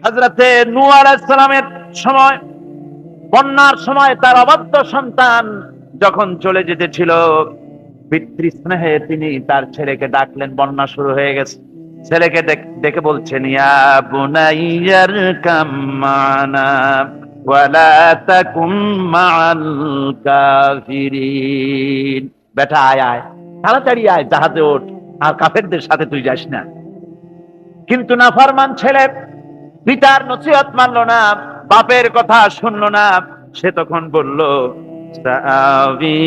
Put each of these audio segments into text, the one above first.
হযরতে নূহ আলাইহিস সালামের সময়, বন্যার সময় তার অবাধ্য সন্তান যখন চলে যেতেছিল, পিতৃস্নেহে তিনি তার ছেলেকে ডাকলেন। বন্যা শুরু হয়ে গেছে, ছেলেকে ডেকে বলছেন, ইয়া বুনাইয়ার কাম্মানা ওয়ালা তাকুম মাআল কাফিরিন। বেটা আয় আয়, তাড়াতাড়ি আয়, জাহাজে ওঠ, আর কাফেরদের সাথে তুই যাস না। কিন্তু নাফরমান ছেলে পিতার নসিহত মানলো না, বাপের কথা শুনলো না। সে তখন বলল, সাআবি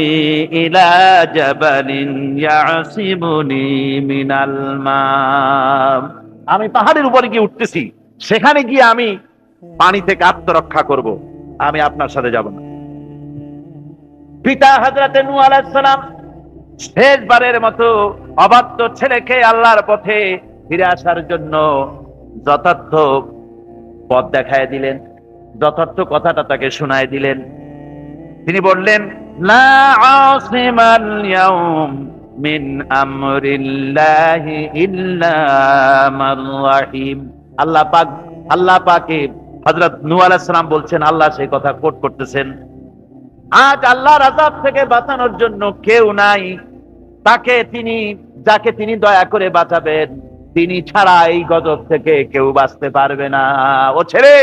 ইলা জাবালিন ইয়াসিমুনি মিনাল মা। আমি পাহাড়ের উপরে গিয়ে উঠতেছি, সেখানে গিয়ে আমি পানি থেকে আত্মরক্ষা করব, আমি আপনার সাথে যাব না। পিতা হযরতে নূহ আলাইহিস সালাম শেষবারের মতো অবাধ্য ছেলেকে আল্লাহর পথে ফিরে আসার জন্য যথার্থ পথ দেখায় দিলেন, যথার্থ কথাটা তাকে শোনায় দিলেন। তিনি বললেন, লা আসিমাল ইয়াউম মিন আমরিল্লাহি ইল্লা মান রাহিম। আল্লাহ পাকে হযরত নূহ আলাইহিস সালাম বলছেন, আল্লাহ সেই কথা কোট করতেছেন, আজ আল্লাহর আযাব থেকে বাঁচানোর জন্য কেউ নাই। যাকে তিনি দয়া করে বাঁচাবেন, তিনি ছাড়া এই গজব থেকে কেউ বাঁচতে পারবে না। ও ছেলে,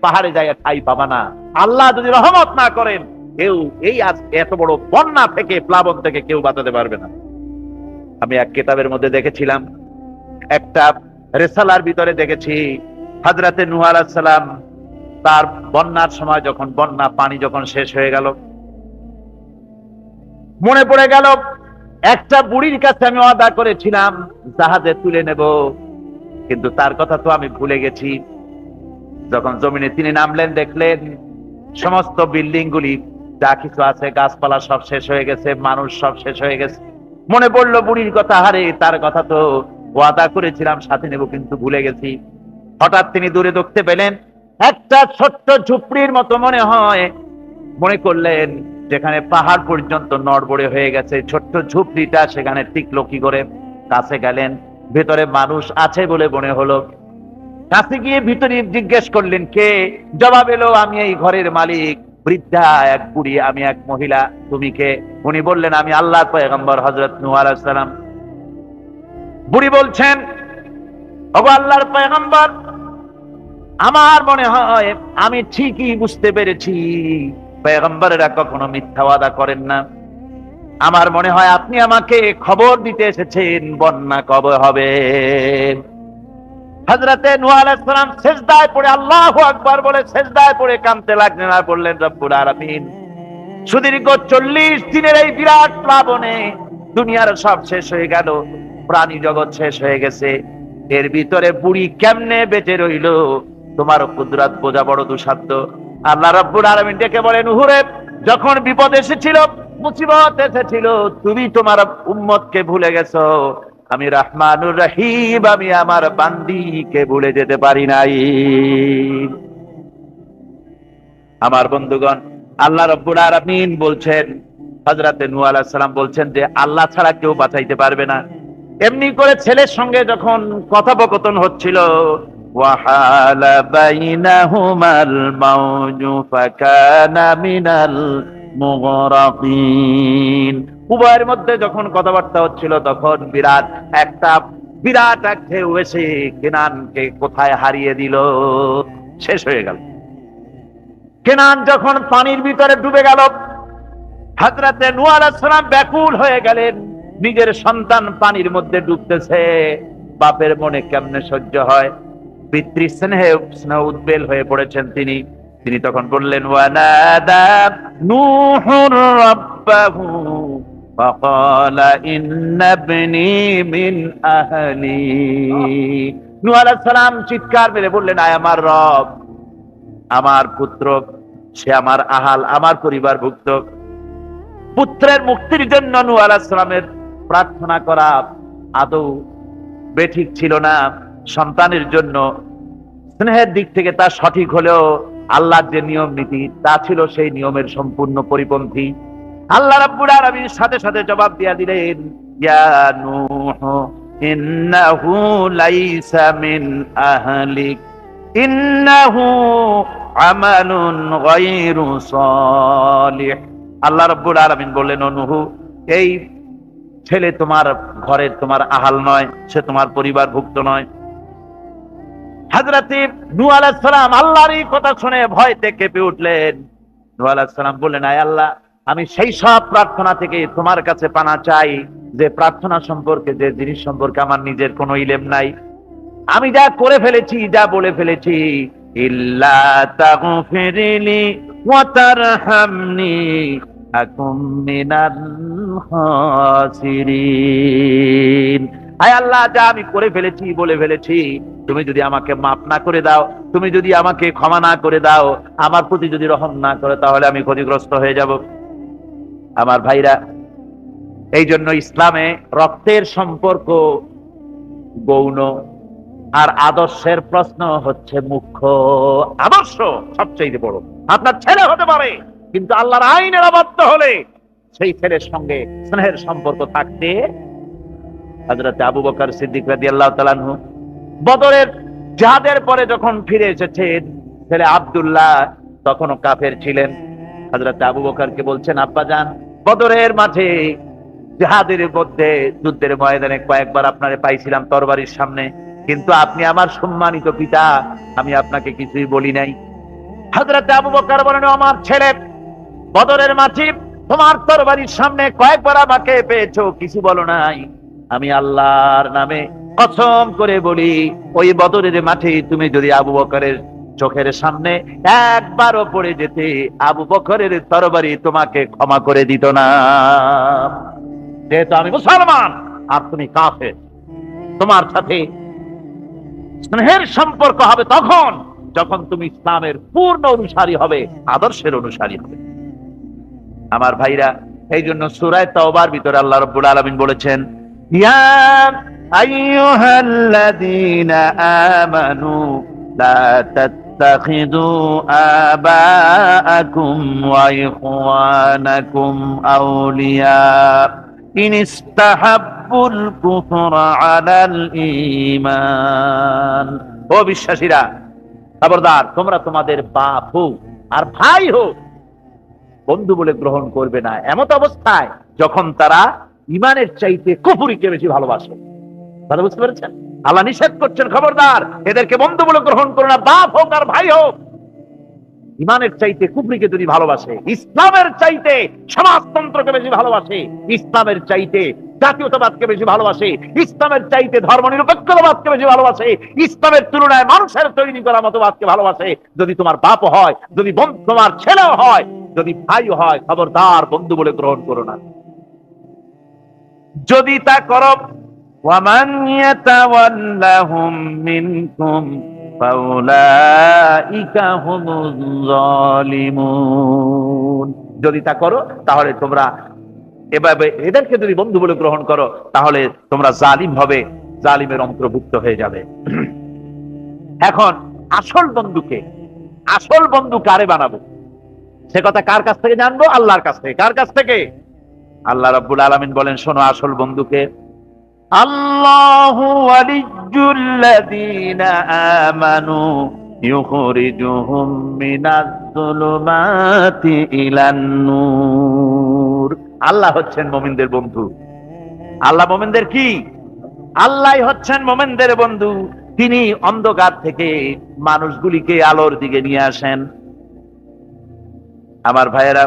পাহাড়ে জায়গা ঠাই পাবা না। আল্লাহ যদি রহমত না করেন, কেউ এই আজ এত বড় বন্যা থেকে, প্লাবন থেকে কেউ বাঁচাতে পারবে না। আমি এক কিতাবের মধ্যে দেখেছিলাম, একটা রিসালার ভিতরে দেখেছি, হযরতে নূহ আলাইহিস সালাম তার বন্যার সময় যখন পানি যখন শেষ হয়ে গেল, মনে পড়ে গেল একটা বুড়ির কাছে আমি ওয়াদা করেছিলাম জাহাজে তুলে নেব, কিন্তু তার কথা তো আমি ভুলে গেছি। যখন জমিনে তিনি নামলেন, দেখলেন সমস্ত বিল্ডিং গুলি যা কিছু আছে, গাছপালা সব শেষ হয়ে গেছে, মানুষ সব শেষ হয়ে গেছে। মনে পড়লো বুড়ির কথা, হারে তার কথা তো ওয়াদা করেছিলাম সাথে নেব, কিন্তু ভুলে গেছি। হঠাৎ তিনি দূরে দেখতে পেলেন একটা ছোট্ট ঝুপড়ির মতো মনে হয়, মনে করলেন যেখানে পাহাড় পর্যন্ত নড়বড়ে হয়ে গেছে, ছোট্ট ঝুপড়িটা সেখানে টিকলো কি করে। কাছে গেলেন, ভেতরে মানুষ আছে বলে মনে হলো। কাছে গিয়ে ভিতরে জিজ্ঞেস করলেন কে। জবাব এলো, আমি এই ঘরের মালিক, বৃদ্ধা এক বুড়ি, আমি এক মহিলা, তুমি কে? উনি বললেন, আমি আল্লাহর পয়গম্বর হযরত নূহ আলাইহিস সালাম। বুড়ি বলছেন, ওগো আল্লাহর পয়গম্বর, আমার মনে হয় আমি ঠিকই বুঝতে পেরেছি, পয়গম্বরেরা কখনো মিথ্যা ওয়াদা করেন না। আমার মনে হয় আপনি আমাকে খবর দিতে এসেছেন বন্যা কবে হবে। হযরতে নূহ আলাইহিস সালাম সিজদায় পড়ে আল্লাহু আকবার বলে সিজদায় পড়ে কাঁদতে লাগলেন, আর বললেন, রব্বুল আলামিন, সুদীর্ঘ 40 দিনের এই বিরাট প্লাবনে দুনিয়ার সব শেষ হয়ে গেল, প্রাণী জগৎ শেষ হয়ে গেছে, এর ভিতরে বুড়ি কেমনে বেঁচে রইল? তোমার কুদরত বোঝা বড় দুঃসাধ্য। আল্লাহ রাব্বুল আলামিন ডেকে বলেন, হুরে, যখন বিপদ এসেছিল, মুসিবত এসেছিল, তুমি তোমার উম্মতকে ভুলে গেছো। আমি রহমানুর রহিম, আমি আমার বান্দীকে ভুলে যেতে পারি নাই। আমার বন্ধুগণ, আল্লাহ রাব্বুল আলামিন বলছেন, হযরতে নূহ আলাইহিস সালাম বলছেন যে আল্লাহ ছাড়া কেউ বাঁচাইতে পারবে না। এমনি করে ছেলের সঙ্গে যখন কথোপকথন হচ্ছিল, ওয়াহালা বাইনাহুমাল মাউজু ফাকানা মিনাল মুগরাকিন। উভয়ের মধ্যে যখন কথাবার্তা হচ্ছিল, তখন বিরাট এক ঢেউ এসে কেনানকে কোথায় হারিয়ে দিল, শেষ হয়ে গেল। কেনান যখন পানির ভিতরে ডুবে গেল, হযরতে নূহ আলাইহিস সালাম ব্যাকুল হয়ে গেলেন, নিজের সন্তান পানির মধ্যে ডুবতেছে, বাপের মনে কেমনে সহ্য হয়? পিতৃস্নেহে উদ্বেল হয়ে পড়েছেন তিনি তখন বললেন, ওয়ানাদা নূহুর রাব্বাহু ফাকালা ইন্না ইবনি মিন আহলি। নূহ আলাইহিস সালাম চিৎকার মেরে বললেন, আয় আমার রব, আমার পুত্র, সে আমার আহাল, আমার পরিবারভুক্ত। পুত্রের মুক্তির জন্য নূহ আলাইহিস সালামের প্রার্থনা করা আদৌ বেঠিক ছিল না। সন্তানের জন্য স্নেহের দিক থেকে তা সঠিক হলেও আল্লাহর যে নিয়ম নীতি, তা ছিল সেই নিয়মের সম্পূর্ণ পরিপন্থী। আল্লাহ রাব্বুল আলামিন সাথে সাথে জবাব দিয়া দিলেন, ইয়া নূহ ইন্নাহু লাইসা মিন আহলিক ইন্নাহু আমালুন গায়রু সালিহ। আল্লাহ রাব্বুল আলামিন বললেন, ও নূহ, এই ছেলে তোমার ঘরের তোমার আহাল নয়, সে তোমার পরিবারভুক্ত নয়। হযরত নূহ আলাইহিস সালাম আল্লাহর এই কথা শুনে ভয়তে কেঁপে উঠলেন। নূহ আলাইহিস সালাম বললেন, আয় আল্লাহ, আমি সেই সব প্রার্থনা থেকে তোমার কাছে পানা চাই যে প্রার্থনা সম্পর্কে, যে জিনিস সম্পর্কে আমার নিজের কোনো ইলম নাই। আমি যা করে ফেলেছি, যা বলে ফেলেছি, ইল্লা তাগফিরলি ওয়া তারহামনি আকুম মিনাল খাসিরিন। আয় আল্লাহ, যা আমি করে ফেলেছি, বলে ফেলেছি, তুমি যদি আমাকে মাফ না করে দাও, তুমি যদি আমাকে ক্ষমা না করে দাও, আমার প্রতি যদি রহম না করে, তাহলে আমি ক্ষতিগ্রস্ত হয়ে যাব। আমার ভাইরা, এই জন্য ইসলামে রক্তের সম্পর্ক গৌণ, আর আদর্শের প্রশ্ন হচ্ছে মুখ্য। আদর্শ সবচেয়ে বড়। আপনার ছেলে হতে পারে, কিন্তু আল্লাহর আইনের অবাধ্য হলে সেই ছেলের সঙ্গে স্নেহের সম্পর্ক থাকতে। হযরত আবু বকর সিদ্দিক রাদিয়াল্লাহু তাআলা আনহু বদরের জিহাদের পরে যখন ফিরে এসেছেন, ছেলে আব্দুল্লাহ তখনও কাফের ছিলেন। হযরত আবু বকরকে বলছেন, আব্বাজান, বদরের মাঠে জিহাদের মধ্যে, যুদ্ধের ময়দানে কয়েকবার আপনারে পাইছিলাম তরবারির সামনে, কিন্তু আপনি আমার সম্মানিত পিতা, আমি আপনাকে কিছুই বলি নাই। হযরত আবু বকর বলেন, আমার ছেলে, বদরের মাঠে তোমার তরবারির সামনে কয়েকবার আমাকে পেয়েছো, কিছু বলো নাই। আমি আল্লাহর নামে কসম করে বলি, ওই বদরের মাঠে তুমি যদি আবু বকরের চোখের সামনে একবারও পড়ে যেতে, আবু বকরের তরবারি তোমাকে ক্ষমা করে দিত না। যেহেতু আমি মুসলমান আর তুমি কাফের, তোমার সাথে স্নেহের সম্পর্ক হবে তখন যখন তুমি ইসলামের পূর্ণ অনুসারী হবে, আদর্শের অনুসারী হবে। আমার ভাইরা, এই জন্য সূরা তাওবার ভিতরে আল্লাহ রাব্বুল আলামিন বলেছেন, ইয়া আইয়ুহাল্লাযীনা আমানু লা তাত্তাখিযু আবাআকুম ওয়া ইখওয়ানাকুম আউলিয়া ইন ইস্তাহাব্বুল কুফরা আলাল ঈমান। ও বিশ্বাসীরা, খবরদার, তোমরা তোমাদের বাপ হোক আর ভাই হোক বন্ধু বলে গ্রহণ করবে না, এমত অবস্থায় যখন তারা ইমানের চাইতে কুফরিকে বেশি ভালোবাসে। কথা বুঝতে পেরেছেন? আল্লাহ নিষেধ করছেন, খবরদার, এদেরকে বন্ধু বলে গ্রহণ করো না, বাপ হোক আর ভাই হোক। ইমানের চাইতে কুফরিকে যদি ভালোবাসে, ইসলামের চাইতে সমাজতন্ত্রকে বেশি ভালোবাসে, ইসলামের চাইতে জাতীয়তাবাদকে বেশি ভালোবাসে, ইসলামের চাইতে ধর্মনিরপেক্ষতাবাদকে বেশি ভালোবাসে, ইসলামের তুলনায় মানুষের তৈরি করা মতবাদকে ভালোবাসে, যদি তোমার বাপ হয়, যদি তোমার ছেলেও হয়, যদি ভাই হয়, খবরদার, বন্ধু বলে গ্রহণ করো না। যদি তা করো, ওয়ামান ইয়াতাওয়াল্লাহুম মিনকুম ফাউলাইকা হুমুজ জালিমুন। যদি তা করো, তাহলে তোমরা এভাবে এদেরকে যদি বন্ধু বলে গ্রহণ করো, তাহলে তোমরা জালিম হবে, জালিমের অন্তর্ভুক্ত হয়ে যাবে। এখন আসল বন্ধু কারে বানাবো, সে কথা কার কাছ থেকে জানবো? আল্লাহর কাছ থেকে। কার কাছ থেকে? আল্লাহ রাব্বুল আলামিন বলেন, শোনো আসল বন্ধুকে। আল্লাহু ওয়ালিয়্যুল্লাযীনা আমানু ইউখরিজুহুম মিনাজ যুলুমাতি ইলান নূর। আল্লাহ হচ্ছেন মুমিনদের বন্ধু। আল্লাহ মুমিনদের কি? আল্লাহই হচ্ছেন মুমিনদের বন্ধু। তিনি অন্ধকার থেকে মানুষগুলিকে আলোর দিকে নিয়ে আসেন। আমার ভাইয়েরা,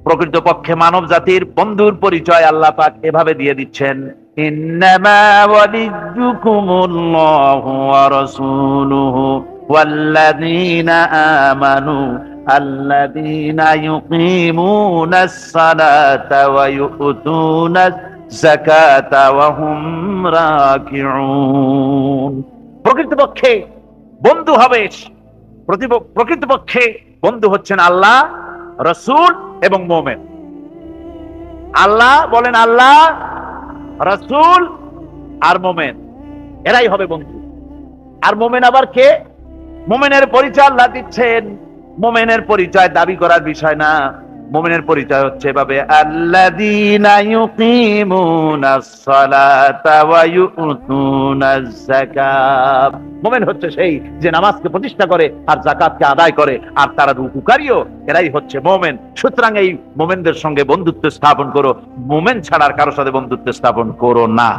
প্রকৃতপক্ষে মানব জাতির বন্ধুর পরিচয় আল্লাহ পাক এভাবে দিয়ে দিচ্ছেন, ইন্নামা ওয়ালিয়্যুকুমুল্লাহু ওয়া রাসূলুহু ওয়াল্লাযীনা আমানু আল্লাযীনা ইউকিমুনাস সালাতা ওয়া ইউতুনাজ যাকাতা ওয়া হুম রাকিউন। প্রকৃতপক্ষে বন্ধু হবে, প্রকৃতপক্ষে বন্ধু হচ্ছেন আল্লাহ, রাসূল এবং মুমিন। আল্লাহ বলেন, আল্লাহ, রাসূল আর মুমিন, এরাই হবে বন্ধু। আর মুমিন আবার কে? মুমিনের পরিচয় আল্লাহ দিচ্ছেন। মুমিনের পরিচয় দাবি করার বিষয় না, মুমিনের পরিচয় হচ্ছে এভাবে, আল্লাযীনা ইউকিমুনাস সালাতা ওয়া ইউতুনাজ যাকাত। মুমিন হচ্ছে সেই যে নামাজকে প্রতিষ্ঠা করে আর যাকাতকে আদায় করে, আর তারা রুকুকারীও, এরাই হচ্ছে মুমিন। সুতরাং এই মুমিনদের সঙ্গে বন্ধুত্ব স্থাপন করো, মুমিন ছাড়া আর কারোর সাথে বন্ধুত্ব স্থাপন করো না।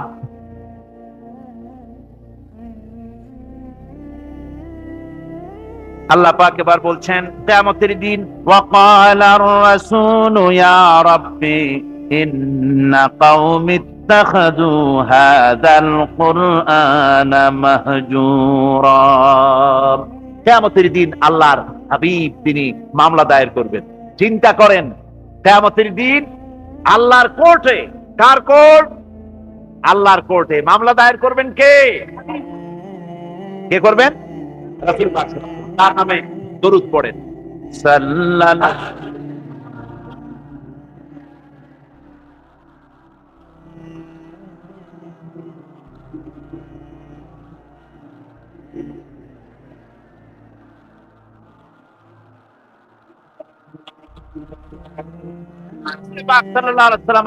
আল্লাহ পাক এবার বলছেন কিয়ামতের দিন, ওয়াকালার রাসূলু ইয়া রাব্বি ইন্না কওমি ইত্তাখাযু হাযাল কুরআনা মাহজুরা। কিয়ামতের দিন আল্লাহর হাবিব তিনি মামলা দায়ের করবেন। চিন্তা করেন, কিয়ামতের দিন আল্লাহর কোর্টে, কার কোর্ট? আল্লাহর কোর্টে মামলা দায়ের করবেন কে? কে করবেন? রাসূল পাক তার নামে দরুদ পড়েন সাল্লাল্লাহু।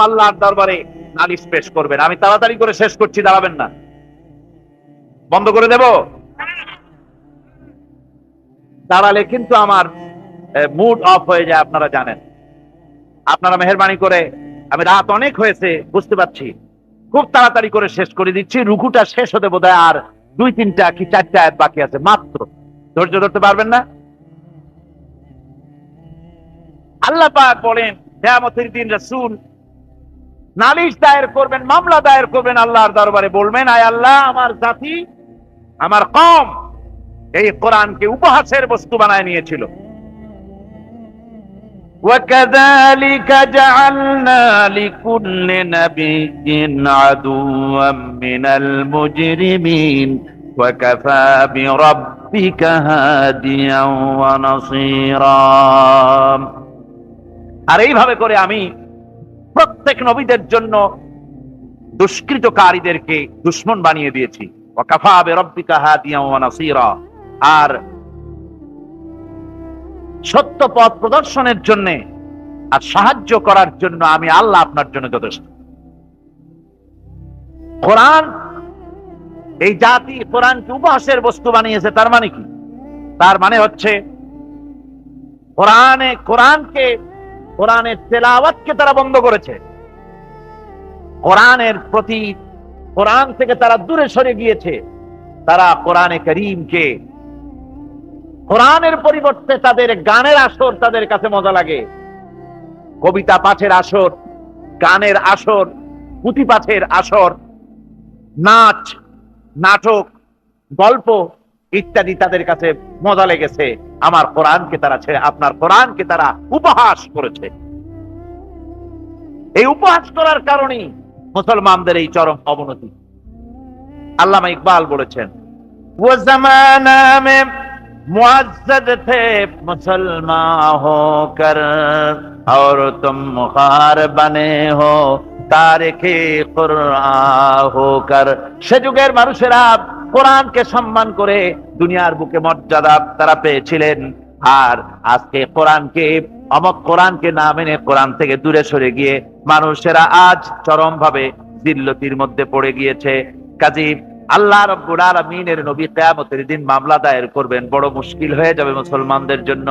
আল্লাহর দরবারে নালিশ পেশ করবেন। আমি তাড়াতাড়ি করে শেষ করছি, দাঁড়াবেন না, বন্ধ করে দেব। দাঁড়ালে কিন্তু আমার মুড অফ হয়ে যায়, আপনারা জানেন। আপনারা মেহেরবানি করে, আমি রাত অনেক হয়েছে বুঝতে পারছি, খুব তাড়াতাড়ি করে শেষ করে দিচ্ছি। রুকুটা শেষ হতে বোধহয় আর 2-3টা কি 4টা আয়াত বাকি আছে মাত্র। ধৈর্য ধরতে পারবেন না? আল্লাহ পাক বলেন কিয়ামতের দিন রাসূল নালিশ দায়ের করবেন, মামলা দায়ের করবেন আল্লাহর দরবারে। বলবেন, আয় আল্লাহ, আমার জাতি, আমার কওম এই কোরআনকে উপহাসের বস্তু বানায় নিয়েছিল। وَكَذَلِكَ جَعَلْنَا لِكُلِّ نَبِيٍّ عَدُوًّا مِنَ الْمُجْرِمِينَ وَكَفَى بِرَبِّكَ هَادِيًا وَنَصِيرًا। আর এইভাবে করে আমি প্রত্যেক নবীদের জন্য দুষ্কৃতকারীদেরকে দুশমন বানিয়ে দিয়েছি। ওয়াকাফা বিরাব্বিকা হাদিয়া ওয়া নাসীরা। আর সত্য পথ প্রদর্শনের জন্য আর সাহায্য করার জন্য আমি আল্লাহ আপনার জন্য যথেষ্ট। কোরআন, এই জাতি কোরআনকে উপহাসের বস্তু বানিয়েছে, তার মানে কি? তার মানে হচ্ছে কোরআনের তেলাওয়াতকে তারা বন্ধ করেছে, কোরআনের প্রতি, কোরআন থেকে তারা দূরে সরে গিয়েছে। তারা কোরআনে কারীমকে, কোরআনের পরিবর্তে তাদের গানের আসর তাদের কাছে মজা লাগে, কবিতা পাঠের আসর, গানের আসর, পুঁথি পাঠের আসর, নাচ, নাটক, গল্প ইত্যাদি তাদের কাছে মজা লেগেছে। আমার কোরআনকে তারা ছেড়ে আপনার কোরআনকে তারা উপহাস করেছে। এই উপহাস করার কারণেই মুসলমানদের এই চরম অবনতি। আল্লামা ইকবাল বলেছেন, वो जमाना में मुअज्जज थे मुसलमान होकर और तुम मुखार बने हो तारिखे कुरआन होकर। সে যুগের মানুষেরা কোরআনকে সম্মান করে দুনিয়ার বুকে মর্যাদা তারা পেয়েছিলেন, আর আজকে কোরআনকে, অমক কোরআনকে না মেনে কোরআন থেকে দূরে সরে গিয়ে মানুষেরা আজ চরম ভাবে জিল্লতির মধ্যে পড়ে গিয়েছে। কাজী আল্লাহ রাব্বুল আলামিনের নবী কিয়ামতের দিন মামলা দায়ের করবেন, বড় মুশকিল হয়ে যাবে মুসলমানদের জন্য,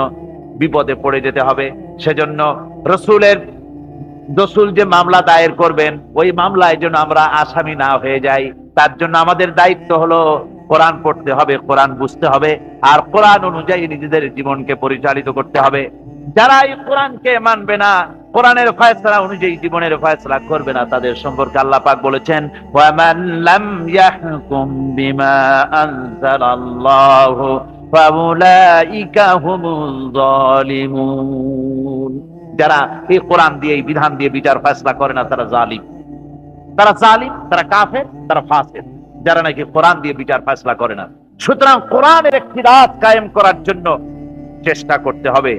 বিপদে পড়ে যেতে হবে। সেজন্য রসূল যে মামলা দায়ের করবেন, ওই মামলায় যেন আমরা আসামি না হয়ে যাই, তার জন্য আমাদের দায়িত্ব হলো কোরআন পড়তে হবে, কোরআন বুঝতে হবে, আর কোরআন অনুযায়ী নিজেদের জীবনকে পরিচালিত করতে হবে। যারা এই কোরআনকে মানবে না, কোরআনের ফয়সালা অনুযায়ী জীবনের ফয়সালা করবে না, তাদের সম্পর্কে আল্লাহ পাক বলেছেন, ওয়া মান লাম ইয়াহকুম বিমা আনজালাল্লাহু ফাউলাইকা হুমুল যালিমুন। যারা এই কোরআন দিয়ে, এই বিধান দিয়ে বিচার ফয়সালা করে না, তারা জালিম, তারা কাফের, তারা ফাসিক, যারা নাকি কোরআন দিয়ে বিচার ফয়সালা করে না। সুতরাং কোরআনের একটি রাত কায়েম করার জন্য চেষ্টা করতে হবে,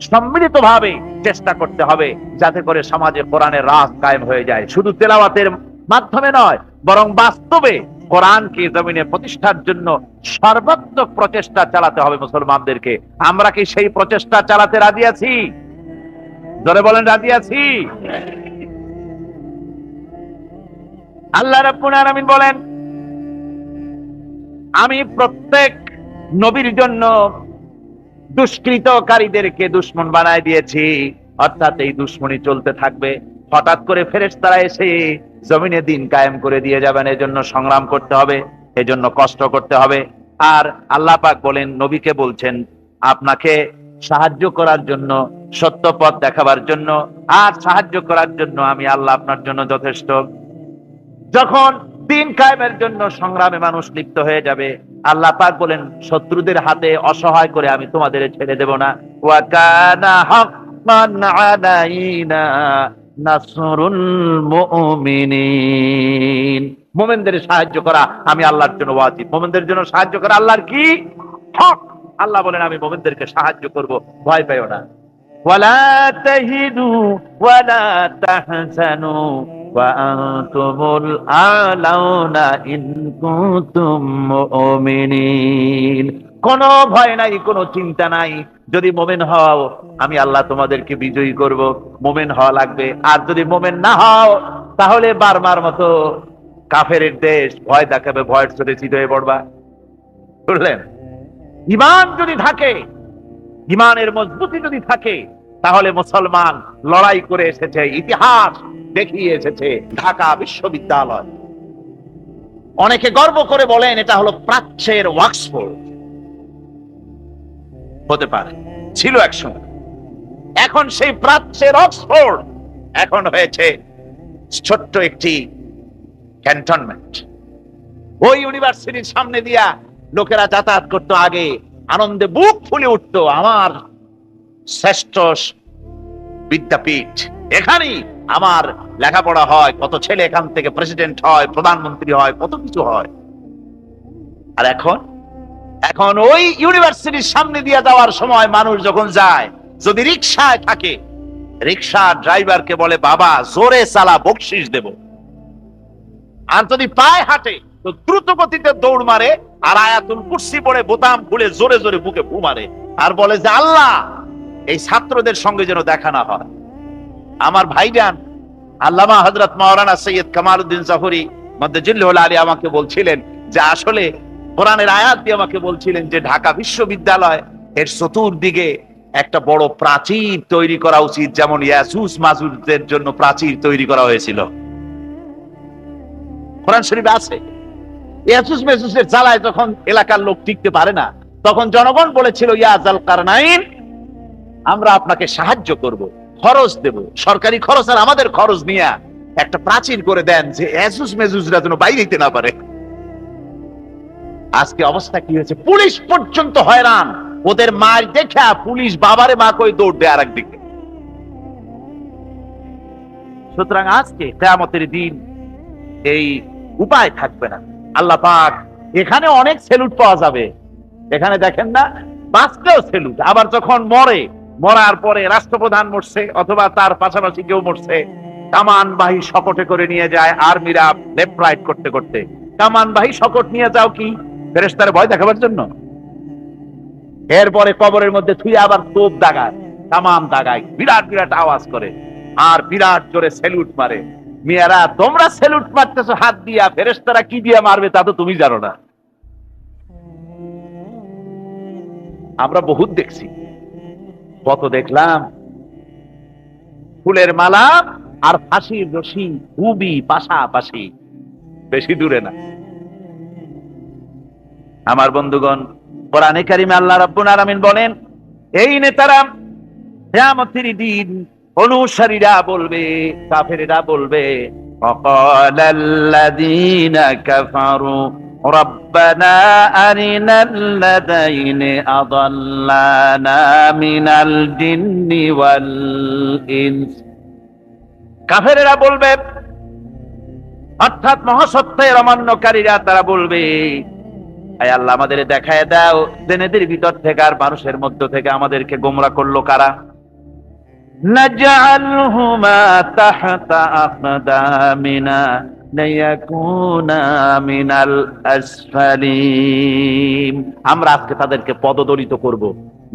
সম্মিলিতভাবে চেষ্টা করতে হবে, যাতে করে সমাজে কোরআনের রাত কায়েম হয়ে যায়। শুধু তেলাওয়াতের মাধ্যমে নয়, বরং বাস্তবে কোরআনকে জমিনে প্রতিষ্ঠার জন্য সর্বাত্মক প্রচেষ্টা চালাতে হবে মুসলমানদেরকে। আমরা কি সেই প্রচেষ্টা চালাতে রাজি আছি? জোরে বলেন রাজি আছি। আল্লাহ রাব্বুল আলামিন বলেন, আমি প্রত্যেক নবীর জন্য দুষ্কৃতকারীদেরকে দুশমন বানায় দিয়েছি, অর্থাৎ এই দুশমনি চলতে থাকবে। হঠাৎ করে ফেরেশতারা এসে জমিনে দিন কায়েম করে দিয়ে যাবেন, এজন্য সংগ্রাম করতে হবে, এজন্য কষ্ট করতে হবে। আর আল্লাহ পাক বলেন, নবীকে বলছেন আপনাকে সাহায্য করার জন্য, সত্য পথ দেখাবার জন্য, আর সাহায্য করার জন্য আমি আল্লাহ আপনার জন্য যথেষ্ট। যখন দিন কায়েমের জন্য সংগ্রামে মানুষ লিপ্ত হয়ে যাবে, আল্লাহ পাক বলেন শত্রুদের হাতে অসহায় করে আমি তোমাদের ছেড়ে দেব না। ওয়া কানা হাক্কান আলাইনা নাসরুল মুমিনিন। মুমিনদের সাহায্য করা আমি আল্লাহর জন্য ওয়াজিব। মুমিনদের জন্য সাহায্য করা আল্লাহর কি হক। আল্লাহ বলেন আমি মুমিনদেরকে সাহায্য করব, ভয় পাইও না। ওয়ালা তাহিনু ওয়ালা তাহজানু ওয়া আনতুমুল আলাউনা ইন কুনতুম মুমিনিন। কোনো ভয় নাই, কোনো চিন্তা নাই। যদি মুমিন হও আমি আল্লাহ তোমাদেরকে বিজয়ী করব। মুমিন হওয়া লাগবে। আর যদি মুমিন না হও তাহলে বারবার মতো কাফেরের দেশ ভয় দেখাবে, ভয়ের চোটে চিত হয়ে পড়বা। বুঝলেন? ঈমান যদি থাকে, ঈমানের মজবুতি যদি থাকে, তাহলে মুসলমান লড়াই করে এসেছে, ইতিহাস দেখিয়ে এসেছে। ঢাকা বিশ্ববিদ্যালয় অনেকে গর্ব করে বলেন এটা হলো প্রাচ্যের অক্সফোর্ড। হতে পারে, ছিল একসময়। এখন সেই প্রাচ্যের অক্সফোর্ড এখন হয়েছে ছোট্ট একটি ক্যান্টনমেন্ট। ওই ইউনিভার্সিটির সামনে দিয়া লোকেরা যাতায়াত করতো, আগে আনন্দে বুক ফুলে উঠতো, আমার শ্রেষ্ঠ বিদ্যাপীঠ, এখানেই আমার লেখাপড়া হয়, কত ছেলে এখান থেকে প্রেসিডেন্ট হয়, প্রধানমন্ত্রী হয়, কত কিছু হয়। আর এখন ওই ইউনিভার্সিটির সামনে দিয়ে যাওয়ার সময় মানুষ যখন যায়, যদি রিকশায় থাকে, রিকশা ড্রাইভারকে বলে বাবা জোরে চালা, বকশিস দেব। আর যদি পায়ে হাঁটে তো দ্রুত গতিতে দৌড় মারে, আর আয়াতুল কুরসি পড়ে বোতাম খুলে জোরে জোরে বুকে ফু মারে, আর বলে যে আল্লাহ এই ছাত্রদের সঙ্গে যেন দেখা না হয়। আমার ভাইজান আল্লামা হযরত মাওলানা সৈয়দ কামালউদ্দিন জাফরি মাদ্দাজিল্লাহুল আলী আমাকে বলছিলেন যে আসলে কোরআনের আয়াত দিয়ে আমাকে বলছিলেন যে ঢাকা বিশ্ববিদ্যালয় এর চতুর্দিকে একটা বড় প্রাচীর তৈরি করা উচিত, যেমন ইয়াজুজ মাজুজদের জন্য প্রাচীর তৈরি করা হয়েছিল। কোরআন শরীফে আছে। ইয়াজুজ মাজুজের জ্বালায় যখন এলাকার লোক টিকতে পারে না, তখন জনগণ বলেছিল ইয়া যাল কারনাইন, আমরা আপনাকে সাহায্য করব, খরচ দেব, সরকারি খরচ আর আমাদের খরচ নিয়ে একটা প্রাচীর করে দেন যে ইয়াজুজ মাজুজরা যেন বাইরে যেতে না পারে। আজকে অবস্থা কি হয়েছে, পুলিশ পর্যন্ত হয়রান। ওদের মার দেখা পুলিশ বাবারে মা কই দৌড় দেয় আরেক দিকে। সুতরাং আজকে কিয়ামতের দিন এই উপায় থাকবে না। আল্লাহ পাক এখানে অনেক সেলুট পাওয়া যাবে। এখানে দেখেন না, বাঁচলেও সেলুট, আবার যখন মরার পরে রাষ্ট্রপ্রধান মরছে অথবা তার পাশাপাশি কেউ মরছে, কামানবাহী শকটে করে নিয়ে যায় আর্মিরা লেফট রাইট করতে করতে। কামানবাহী শকট নিয়ে যাও কি ফেরেশতারে ভয় দেখাবার জন্য? এরপরে কবরের মধ্যে থুয়ে আবার তোপ দাগায়, কামান দাগায়, বিরাট বিরাট আওয়াজ করে, আর বিরাট জোরে সেলুট মারে। মিয়ারা তোমরা সেলুট মারতেছো হাত দিয়া, ফেরেশতারা কি দিয়ে মারবে তা তো তুমি জানো না। আমরা বহুত দেখছি, কত দেখলাম। ফুলের মালা আর ফাঁসির রশি খুবই পাশাপাশি, বেশি দূরে না। আমার বন্ধুগণ, কোরআনে কারিমে আল্লাহ রাব্বুল আলামিন বলেন এই নেতারা কিয়ামতের দিন অনুসারীরা বলবে, কাফেররা বলবে ওয়াকালাল্লাযীনা কাফারু রাব্বানা আরিনাল্লাযাইনি আযাল্লানা মিনাল জিন্নি ওয়াল ইনস। কাফেররা বলবে, অর্থাৎ মহাসত্যের অমান্যকারীরা, তারা বলবে আয় আল্লাহ আমাদের দেখায় দাও, জেনেদের ভিতর থেকে আর মানুষের মধ্য থেকে আমাদেরকে গোমরা করলো কারা। নাজআলহুমা তাহতা আকদামিনা লিয়াকুনা মিনাল আসফালিন। আমরা আজকে তাদেরকে পদদলিত করব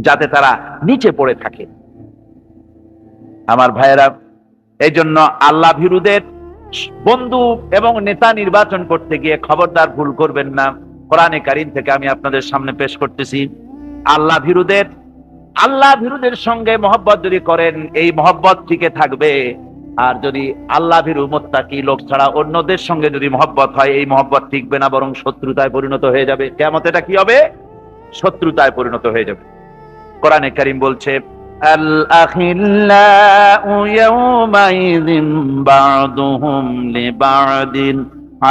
যাতে তারা নিচে পড়ে থাকে। আমার ভাইয়েরা, এই জন্য আল্লাহ ভীরুদের বন্ধু এবং নেতা নির্বাচন করতে গিয়ে খবরদার ভুল করবেন না। কোরআনে কারীম থেকে আমি আপনাদের সামনে পেশ করতেছি, আল্লাহ ভীরুদের সঙ্গে মহব্বত যদি করেন, এই মহব্বত টিকে থাকবে। আর যদি আল্লাহ ভীরু মুত্তাকি লোক ছাড়া অন্যদের সঙ্গে যদি মহব্বত হয়, এই মহব্বত টিকবে না, বরং শত্রুতায় পরিণত হয়ে যাবে। কিয়ামতে এটা কি হবে? শত্রুতায় পরিণত হয়ে যাবে। কোরআনে কারীম বলছে, আল আখিল্লাউ ইয়াউমাইযিন বা'দুহুম লিবা'দিন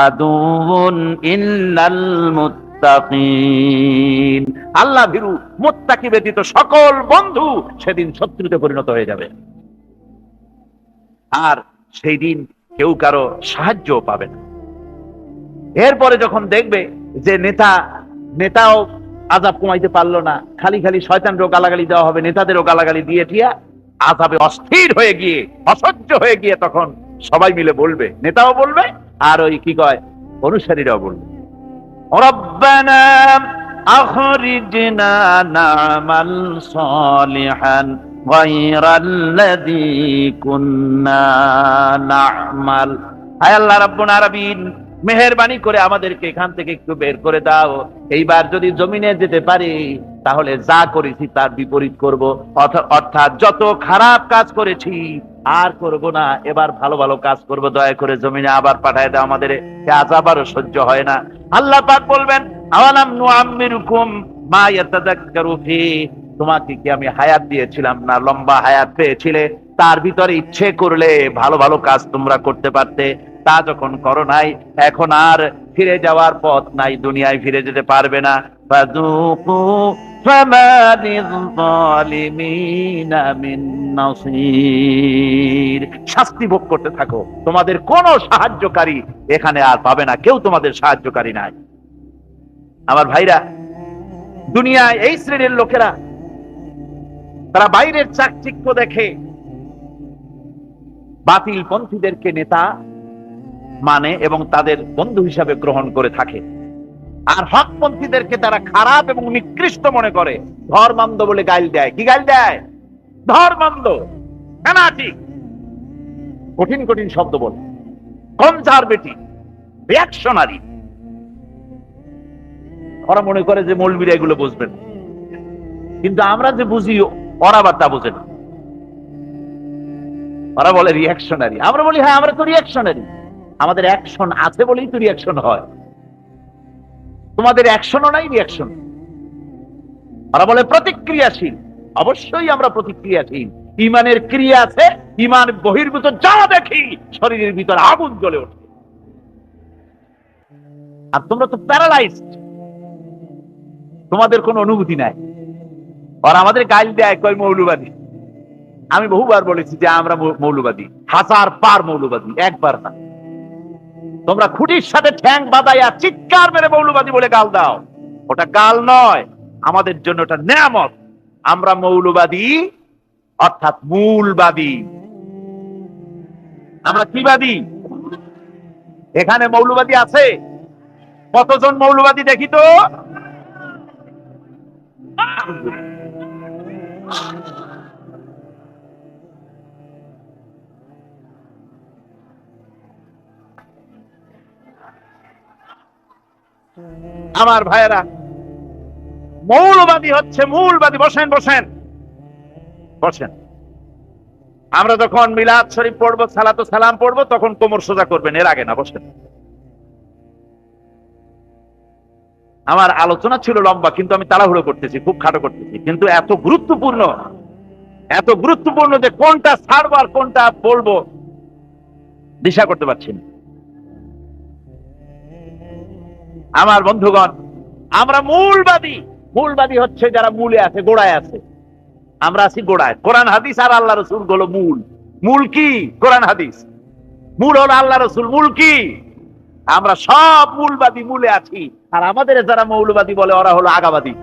আদুউন ইল্লাল মুত্তাকিন। আল্লাহ ভীরু মুত্তাকি ব্যতীত সকল বন্ধু সেদিন শত্রুতে পরিণত হয়ে যাবে, আর সেই দিন কেউ কারো সাহায্য পাবে না। এরপরে যখন দেখবে যে নেতাও আযাব কমাইতে পারলো না, খালি খালি শয়তানকেও গালাগালি দেওয়া হবে, নেতাদেরও গালাগালি দিয়ে টিয়া আযাবে অস্থির হয়ে গিয়ে, অসহ্য হয়ে গিয়ে তখন সবাই মিলে বলবে, নেতাও বলবে আর ওই কি কয় অনুসারীরাও বলবে, রব্বানা আখরিজনা না'মাল সালিহান গায়রাল্লাযী কুন্না না'মাল। হায় আল্লাহ রাব্বুল আলামিন, মেহেরবানি করে আমাদেরকে এখান থেকে একটু বের করে দাও। এইবার যদি জমিনে যেতে পারি তাহলে যা করেছি তার বিপরীত করব, অর্থাৎ যত খারাপ কাজ করেছি আর করব না, এবার ভালো ভালো কাজ করব। দয়া করে জমিনে আবার পাঠায় দাও আমাদের, আযাব আরো সহ্য হয় না। আল্লাহ পাক বলবেন, আওয়ালাম নুআম্মিরুকুম মা ইয়াতাযাক্কারু ফি, তোমাকে কি আমি হায়াত দিয়েছিলাম না, লম্বা হায়াত পেয়েছিলে, তার ভিতরে ইচ্ছে করলে ভালো ভালো কাজ তোমরা করতে পারতে। তা যখন করো নাই, এখন আর ফিরে যাওয়ার পথ নাই, দুনিয়ায় ফিরে যেতে পারবে না। ফাযুকু ফামা লিয-যালিমিনা মিন নাসীর, শাস্তি ভোগ করতে থাকো, তোমাদের কোনো সাহায্যকারী এখানে আর পাবে না, কেউ তোমাদের সাহায্যকারী নাই। আমার ভাইরা, দুনিয়ায় এই শ্রেণীর লোকেরা, তারা বাইরের চাকচিক্য দেখে বাতিল পন্থীদেরকে নেতা মানে এবং তাদের বন্ধু হিসাবে গ্রহণ করে থাকে, আর হকপন্থীদেরকে তারা খারাপ এবং নিকৃষ্ট মনে করে, ধর্মান্ধ বলে গাইল দেয়। কি গাইল দেয়? ধর্মান্ধ, ফ্যানাটিক, কঠিন কঠিন শব্দ বলে, কনজারভেটিভ, রিঅ্যাকশনারি। ওরা মনে করে যে মৌলবীরা এগুলো বুঝবেন, কিন্তু আমরা যে বুঝি ওরা আবার তা বোঝে না। ওরা বলে রিঅ্যাকশনারি, আমরা বলি হ্যাঁ আমরা তো রিঅ্যাকশনারি, আমাদের অ্যাকশন আছে বলেই তো রিঅ্যাকশন হয়, তোমাদের অ্যাকশনও নাই, রিঅ্যাকশন। ওরা বলে প্রতিক্রিয়াশীল, অবশ্যই আমরা প্রতিক্রিয়াশীল, ইমানের ক্রিয়া আছে, ইমান বহির্ভূত যা দেখি শরীরের ভিতর আগুন জ্বলে ওঠে। আর তোমরা তো প্যারালাইজড, তোমাদের কোনো অনুভূতি নাই। আর আমাদের গাইল দেয় কয় মৌলবাদী। আমি বহুবার বলেছি যে আমরা মৌলবাদী, 1000 বার মৌলবাদী, একবার না। তোমরা খুঁটির সাথে ঠ্যাং বাঁধাইয়া চিৎকার মেরে মৌলবাদী বলে গাল দাও, ওটা গাল নয়, আমাদের জন্য ওটা নেয়ামত। আমরা মৌলবাদী অর্থাৎ মূলবাদী। আমরা কি বাদী? এখানে মৌলবাদী আছে? কতজন মৌলবাদী দেখি তো? আমার ভাইয়েরা, মৌলবাদী হচ্ছে মূলবাদী। বসেন বসেন বসেন। আমরা যখন মিলাদ শরীফ পড়বো, সালাতু সালাম পড়বো, তখন কোমর সোজা করবেন, এর আগে না। বসেন। আমার আলোচনা ছিল লম্বা, কিন্তু আমি তাড়াহুড়ো করতেছি, খুব খাটো করতেছি, কিন্তু এত গুরুত্বপূর্ণ যে কোনটা ছাড়বো আর কোনটা বলবো দিশা করতে পারছি না। আমার বন্ধুগণ, আমরা মূলবাদী হচ্ছে যারা মূলে আছে, গোড়ায় আছে। আমরা আছি গোড়ায়। কোরআন হাদিস আর আল্লাহ রসুল হলো মূল কি? কোরআন হাদিস। মূল হলো আল্লাহ রসুল। মূল কি? আমরা সব মূলবাদী, মূলে আছি। আর আমাদের যারা মৌলবাদী বলে, ওরা হলো আগাবাদী।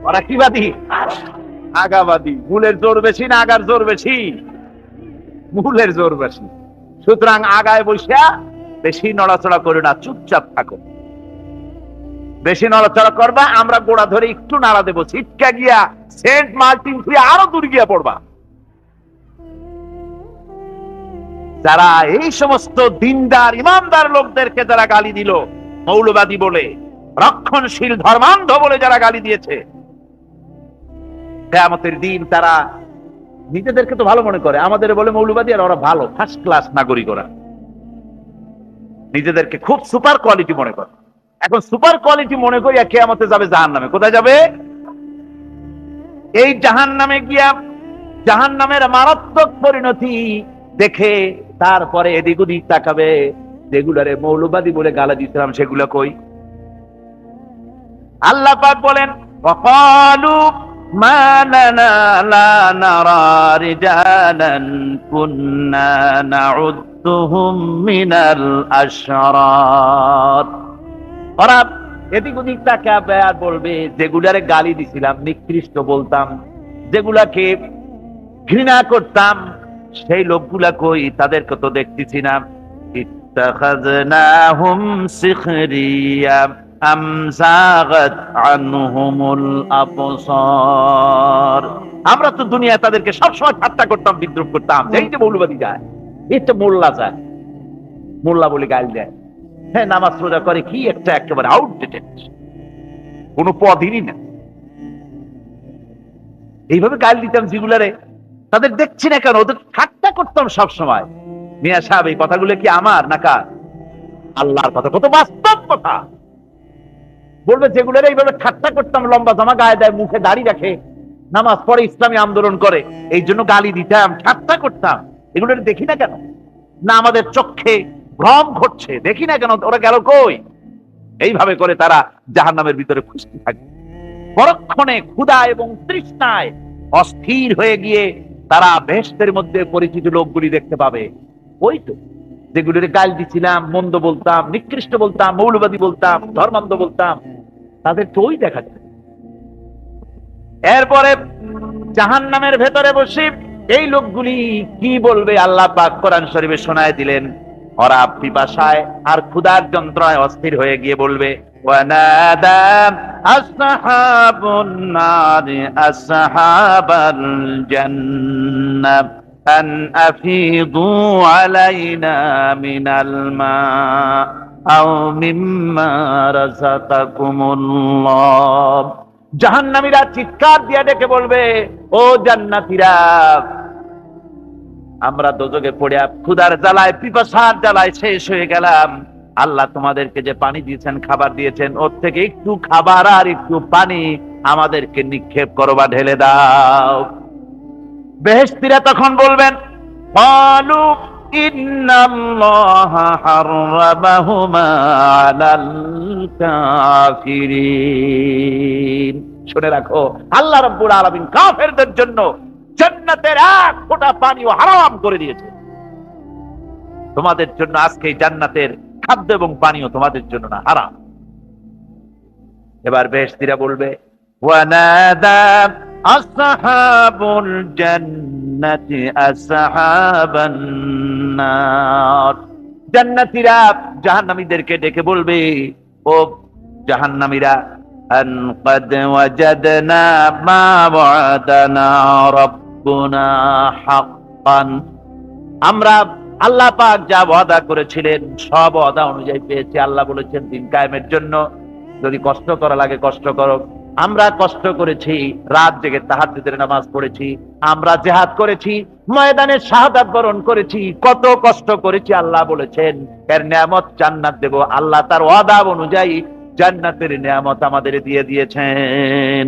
ওরা কি বাদী? আগাবাদী। মূলের জোর বেশি না আগার জোর বেশি? মূলের জোর বেশি। সুতরাং আগায় বসিয়া বেশি নড়াচড়া করো না, চুপচাপ থাকো। বেশি নড়াচড়া করবা, আমরা গোড়া ধরে একটু নাড়া দেবো, ছিটকা গিয়া সেন্ট মার্টিন থেকে আরো দূর গিয়া পড়বা। যারা এই সমস্ত দিনদার ইমানদার লোকদেরকে যারা গালি দিল, মৌলবাদী বলে, রক্ষণশীল ধর্মান্ধ বলে যারা গালি দিয়েছে, কিয়ামতের দিন তারা নিজেদেরকে তো ভালো মনে করে, আমাদের বলে মৌলবাদী, আর ওরা ভালো ফার্স্ট ক্লাস নাগরিক, ওরা নিজেদেরকে খুব সুপার কোয়ালিটি মনে করে। এখন সুপার কোয়ালিটি মনে করিয়া কিয়ামতে যাবে জাহান্নামে। কোথায় যাবে? এই জাহান্নামে গিয়া জাহান্নামের মারাত্মক পরিণতি দেখে তারপরে এদিক ওদিক তাকাবে, যেগুলারে মৌলবাদী বলে গালা দিয়েছিলাম সেগুলা কই? আল্লাহ পাক বলেন, ওয়াকালু মা লানা লা নারা রিজালান কুন্না নাউদ্দুহুম মিনাল আশরার। ওরা এদিক ওদিক তাকাবে আর বলবে, যেগুলারে গালি দিছিলাম, নিকৃষ্ট বলতাম, যেগুলাকে ঘৃণা করতাম, সেই লোকগুলা কই? তাদেরকে তো দেখতেছি না। ইত্তাখাযনাহুম সিখরিয়া আম যাগাত আনহুমুল আবসার। আমরা তো দুনিয়ায় তাদেরকে সবসময় ঠাট্টা করতাম, বিদ্রুপ করতাম, এই যে মৌলবাদী যায়, এই তো মোল্লা যায়, মোল্লা বলে গাল দেয়, হ্যাঁ নামাজ রোজা করে, কি একটা একেবারে আউটডেটেড, কোন পদই না। এইভাবে গাল দিতাম যেগুলারে, তাদের দেখছি না কেন? ওদের ঠাট্টা করতাম সব সময়। মিয়া সাহেব, এই কথাগুলো কি আমার না কার? আল্লাহর কথা, কত বাস্তব কথা। বলবে যেগুলোর এইভাবে ঠাট্টা করতাম, লম্বা জামা গায়ে দেয়, মুখে দাড়ি রাখে, নামাজ পড়ে, ইসলামী আন্দোলন করে, এই জন্য গালি দিতাম, ঠাট্টা করতাম, এগুলো দেখি না কেন? না আমাদের চোখে ভ্রম ঘটছে, দেখি না কেন? ওরা গেল কই? এইভাবে করে তারা জাহান্নামের ভিতরে খুশি থাকে, পরক্ষণে ক্ষুধা এবং তৃষ্ণায় অস্থির হয়ে গিয়ে তারা বেহেশতের মধ্যে পরিচিত লোকগুলি দেখতে পাবে। ওই তো যেগুলির গাল দিছিলাম, মন্দ বলতাম, নিকৃষ্ট বলতাম, মৌলবাদী বলতাম, ধর্মান্ধ বলতাম, তাদের তো ওই দেখা যায়। এরপরে জাহান্নামের ভেতরে বসে এই লোকগুলি কি বলবে? আল্লাহ পাক কোরআন শরীফে শোনায় দিলেন, ওরা পিপাসায় আর ক্ষুধার যন্ত্রণায় অস্থির হয়ে গিয়ে বলবে, ওয়ানাদা আসহাবুন নারি আসহাবাল জান্নাহ আন আফিদু আলাইনা মিনাল মা আও মিম্মা রাযাকাকুমুল্লাহ। জাহান্নামীরা চিৎকার দিয়ে ডেকে বলবে, ও জান্নাতীরা, আমরা দোজখে পড়ে ক্ষুধার জ্বালায়, পিপাসার জ্বালায় শেষ হয়ে গেলাম, আল্লাহ তোমাদেরকে যে পানি দিয়েছেন, খাবার দিয়েছেন, ওর থেকে একটু খাবার আর একটু পানি আমাদেরকে নিক্ষেপ করো বা ঢেলে দাও। বেহেশতীরা তখন বলবেন, ক্বালু ইন্নাল্লাহা হাররামাহুমা আলাল কাফিরিন। শুনে রাখো, আল্লাহ রাব্বুল আলামিন কাফেরদের জন্য জান্নাতের এক ফোঁটা পানিও হারাম করে দিয়েছে। তোমাদের জন্য আজকে এই জান্নাতের খাদ্য এবং পানীয় তোমাদের জন্য না, হারাম। এবার বেহেশতীরা বলবে, ওয়ানাদা আসহাবুল জান্নাতি আসহাবান নার। জান্নাতীরা জাহান্নামীদেরকে ডেকে বলবে, ও জাহান্নামীরা, আন ক্বাদ ওয়াজাদনা মা ওয়াদানা রাব্বুনা হাক্কান। আমরা আল্লাহ পাক যা ওয়াদা করেছিলেন সব ওয়াদা অনুযায়ী পেয়েছি। আল্লাহ বলেছেন দিন কায়েমের জন্য যদি কষ্ট করা লাগে কষ্ট করো। আমরা কষ্ট করেছি, রাত জেগে তাহাজ্জুদের নামাজ পড়েছি, আমরা জিহাদ করেছি, ময়দানে শাহাদাত বরণ করেছি, কত কষ্ট করেছি। আল্লাহ বলেছেন এর নিয়ামত জান্নাত দেব। আল্লাহ তার ওয়াদা অনুযায়ী জান্নাতের নিয়ামত আমাদের দিয়ে দিয়েছেন।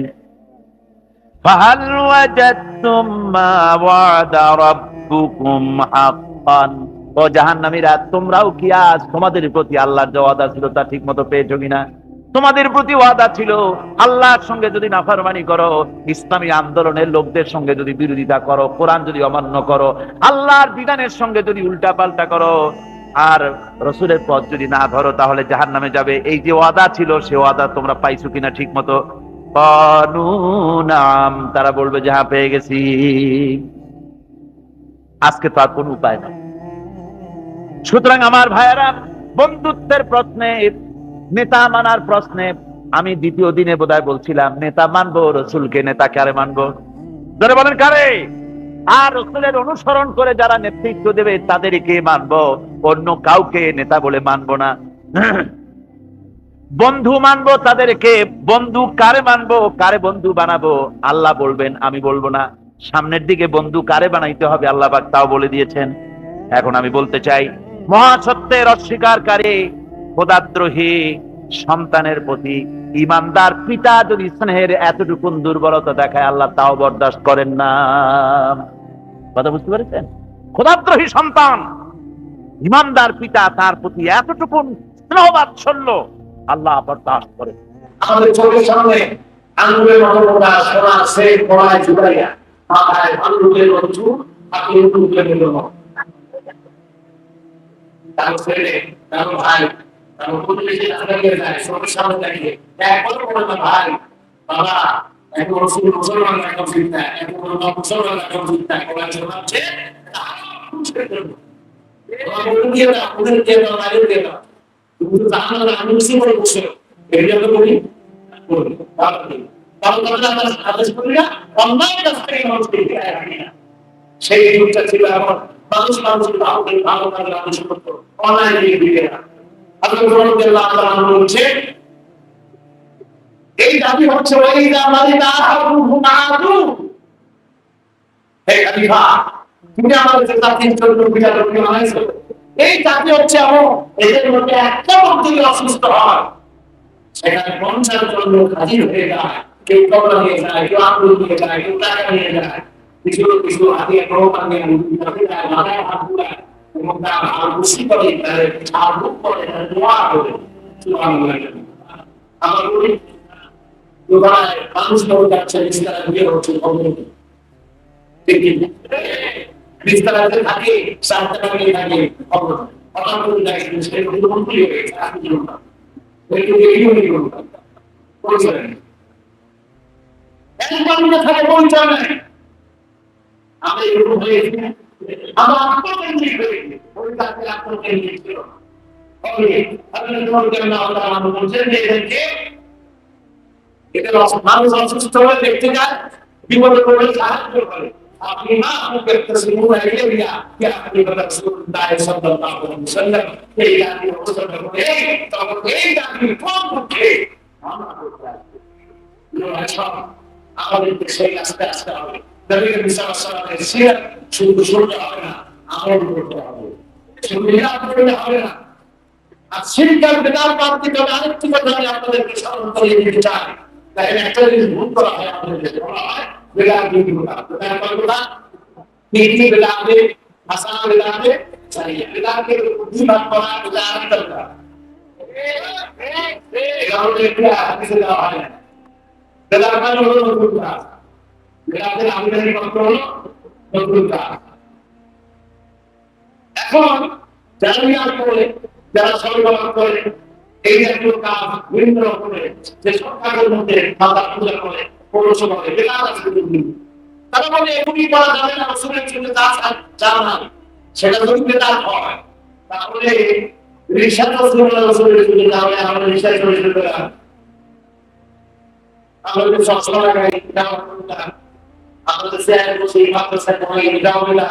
ফাহাল ওয়াজাদতুম মা ওয়াদা রাব্বুকুম হাক্কান। ও জাহান্নামীরা, তোমরাও কি আজ তোমাদের প্রতি আল্লাহর যে ওয়াদা ছিল তা ঠিক মতো পেয়েছো কিনা? তোমাদের প্রতি ওয়াদা ছিল আল্লাহর সঙ্গে যদি নাফরমানি করো, ইসলামী আন্দোলনের লোকদের সঙ্গে যদি বিরোধিতা করো, কোরআন যদি অমান্য করো, আল্লাহর বিধানের সঙ্গে যদি উল্টা পাল্টা করো, আর রসুলের পথ যদি না ধরো, তাহলে জাহান্নামে যাবে। এই যে ওয়াদা ছিল সে ওয়াদা তোমরা পাইছো কিনা ঠিক মতো? নাম, তারা বলবে যে হ্যাঁ পেয়ে গেছি। আজকে তো আর কোন উপায় নাই। সুতরাং আমার ভাইয়েরা, বন্ধুত্বের প্রশ্নে, নেতা মানার প্রশ্নে আমি দ্বিতীয় দিনে বোধহয় বলছিলাম, নেতা মানবো রসুলকে, নেতা কারে মানবো? ধরে বলেন কারে? আর রাসূলের অনুসরণ করে যারা নেতৃত্ব দেবে তাদেরকে মানবো, অন্য কাউকে নেতা বলে মানবো না। বন্ধু মানবো তাদেরকে, বন্ধু কারে মানবো, কারে বন্ধু বানাবো আল্লাহ বলবেন, আমি বলবো না। সামনের দিকে বন্ধু কারে বানাইতে হবে আল্লাহ পাক তাও বলে দিয়েছেন। এখন আমি বলতে চাই, মহাসত্যের অস্বীকারী, খোদাদ্রোহী সন্তানের প্রতি ইমানদার পিতা যদি স্নেহের এতটুকুন দুর্বলতা দেখায় আল্লাহ তাও বরদাস্ত করেন না। কথা বুঝতে পেরেছেন? খোদাদ্রোহী সন্তান, ইমানদার পিতা তার প্রতি এতটুকুন স্নেহ বাৎসল্য আল্লাহ বরদাস্ত করেন। আমাদের চোখের সামনে আঙ্গুলের মতো মোটা সোনা সেট পড়ায় জুড়াইয়া মাথায় আঙ্গুলের মতো চুল আপনি উঠে নিল তার ছেলে তার ভাই তার প্রতিবেশী তাদেরকে যায় চোখের সামনে দাঁড়িয়ে একবার বলে না ভাই বাবা এক মুসলমান একদম চিন্তা এক মুসলমান একদম চিন্তা করা হচ্ছে ওদের দিয়ে দাও নারী দিয়ে দাও তুমি তো জানো না আমি মুসলিম বলে বসে এটা তো বলি সেই যুগটা ছিল এখন মানুষ মানুষ ভালো কাজে মানুষ করতো অনলাইন দিকে বলছে এই দাবি হচ্ছে ওই তুমি আমাদের জাতির জন্য বিচার বানাইছো এই জাতি হচ্ছে এমন এদের মধ্যে একটা মধ্যে অসুস্থ হয় সেখানে 50 জন লোক হাজির হয়ে যায়, কেউ কবর নিয়ে যায়, কেউ আঙ্গুল নিয়ে যায়, কেউ টাকা নিয়ে যায়, কিছু কিছু হাতে প্রমাণ নিয়ে যায়, মাথায় হাত বুলায় এবং তার আর খুশি করে তাদের আর দুঃখ করে তাদের দোয়া করে আমার বলি দোকানে মানুষ ধরে যাচ্ছে বিস্তারা দিয়ে হচ্ছে বিস্তারাতে থাকে সাতটা নিয়ে থাকে অকাল করে যায় সেই মন্ত্রী হয়ে গেছে আপনি জন্য মানুষ অসুস্থ হয়ে দেখতে যায় বিপদে পড়লে সাহায্য করে আপনি না করতেছেন মুরাইয়া কি আপনি রাসূলুল্লাহ সাল্লাল্লাহু আলাইহি ওয়াসাল্লাম এই জাতীয় অবস্থা করে তখন এই জাতীয় কোন পক্ষে আমরা করতে আমাদের দেশে আস্তে আস্তে হবে নবী সাল্লাল্লাহু আলাইহি ওয়াসাল্লামের সিরাত শুধু শুনতে হবে না আমল করতে হবে শুধু ইয়াদ করলে হবে না আর শিরকার বিদার প্রাপ্তি করে আরেকটি কথা আমি আপনাদেরকে স্মরণ করিয়ে দিতে চাই তাই একটা জিনিস ভুল করা হয় আমাদের দেশে বলা হয় বেলা দিন কথা তিনটি বেলাতে আসাম বেলাতে চাইয়া বেলাকে বুদ্ধিমান করা উদাহরণ দরকার এগারো একটা হাদিসে দেওয়া হয় না বেলার কাজ হলো নতুন কাজ বেলাতে আমদানি করতে হলো নতুন কাজ এখন জানিয়ার করে যারা সরবরাহ করে এই জাতীয় কাজ বিভিন্ন রকমের যে সরকারের মধ্যে মাতা পূজা করে পৌরসভা করে বেলা আছে তারা বলে এগুলি করা যাবে না রসুলের জন্য জানা না সেটা যদি বেদাত হয় তাহলে রিক্সা রসুলের জন্য তাহলে আমরা রিক্সায় চলে যেতে পারি আমাদের সবসময় লাগাই আমাদের স্যার বসে মাদ্রাসায় পড়াই এটাও বেলা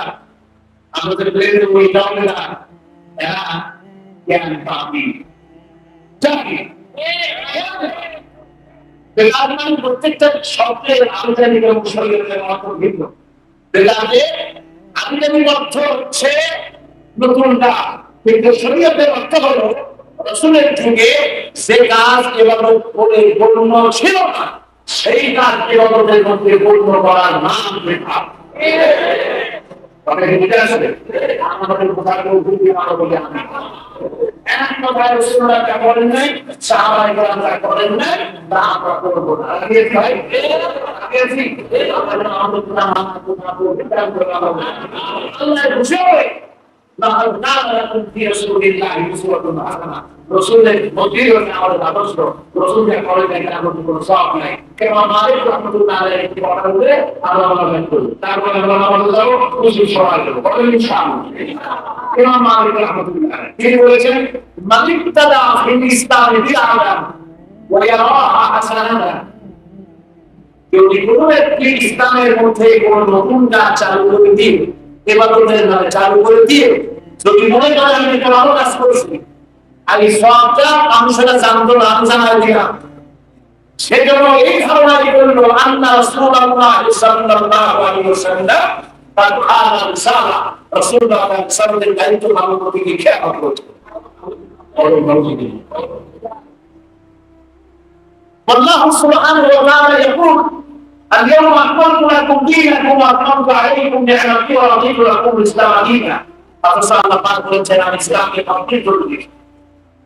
আমাদের ব্রেনে বই এটাও বেলা এরা জ্ঞান পাবি জানি বেলামান প্রত্যেকটা শব্দের আন্তর্জাতিক এবং শরীরের অর্থ ভিন্ন বেলাতে আন্তর্জাতিক অর্থ হচ্ছে নতুনটা কিন্তু শরীয়তের অর্থ হলো রসুলের যুগে যে কাজ এবাদত করে পূর্ণ ছিল না সেই কাজ এবাদতের মধ্যে পূর্ণ করার নাম বেদাত তবে এটা আসলে আমাদের কোথাও বুদ্ধি মানো বলে আমি এক কথায় রাসূলুল্লাহ যা বলেন নাই সাহাবায়ে কেরাম যা করেন নাই তা আমরা করব না আগে ভাই আগে আমরা আমাদের আল্লাহ খুশি হয় না না রাসূলুল্লাহ ইউসুফুল্লাহ হাসানা রাসূলের মধ্যেও আমাদের আদর্শ রাসূল যা করেন এটা আমাদের কোনো সওয়াব নাই কেন আমাদের রাহমাতুল্লাহ আলাইহি কি অর্ডার করে আল্লাহ আমাদের করি তারপরে আমরা আমাদের যাব খুশি সবাই দেব বলেন ইনশাআল্লাহ ইমাম মালিক রাহমাতুল্লাহ তিনি বলেছেন মালিক তাদা ফিল ইসলাম বিআলাম ওয়া ইয়ারাহা হাসানাতা যদি কোনো একটি ইসলামের মধ্যে কোনো নতুন কাজ চালু করে দিয়ে এবাদতের নামে চালু করে দিয়ে যদি মনে করে আমি একটা ভালো কাজ করছি আর এই সবটা মানুষেরা জানতো না, আমি জানাই দিলাম, সেজন্য এই ধারণাটি করলো আন্না রাসূলুল্লাহ সাল্লাল্লাহু আলাইহি ওয়াসাল্লাম তার আলা রিসালা রাসূলুল্লাহ সাল্লাল্লাহু আলাইহি দায়িত্ব পালন করতে গিয়ে খেয়াল করতে والله سبحانه وتعالى يقول اليوم أكملت لكم دينكم وأتممت عليكم نعمتي ورضيت لكم الإسلام دينا فصلى الله عليه وسلم الإسلام কমপ্লিট করে দিয়েছে,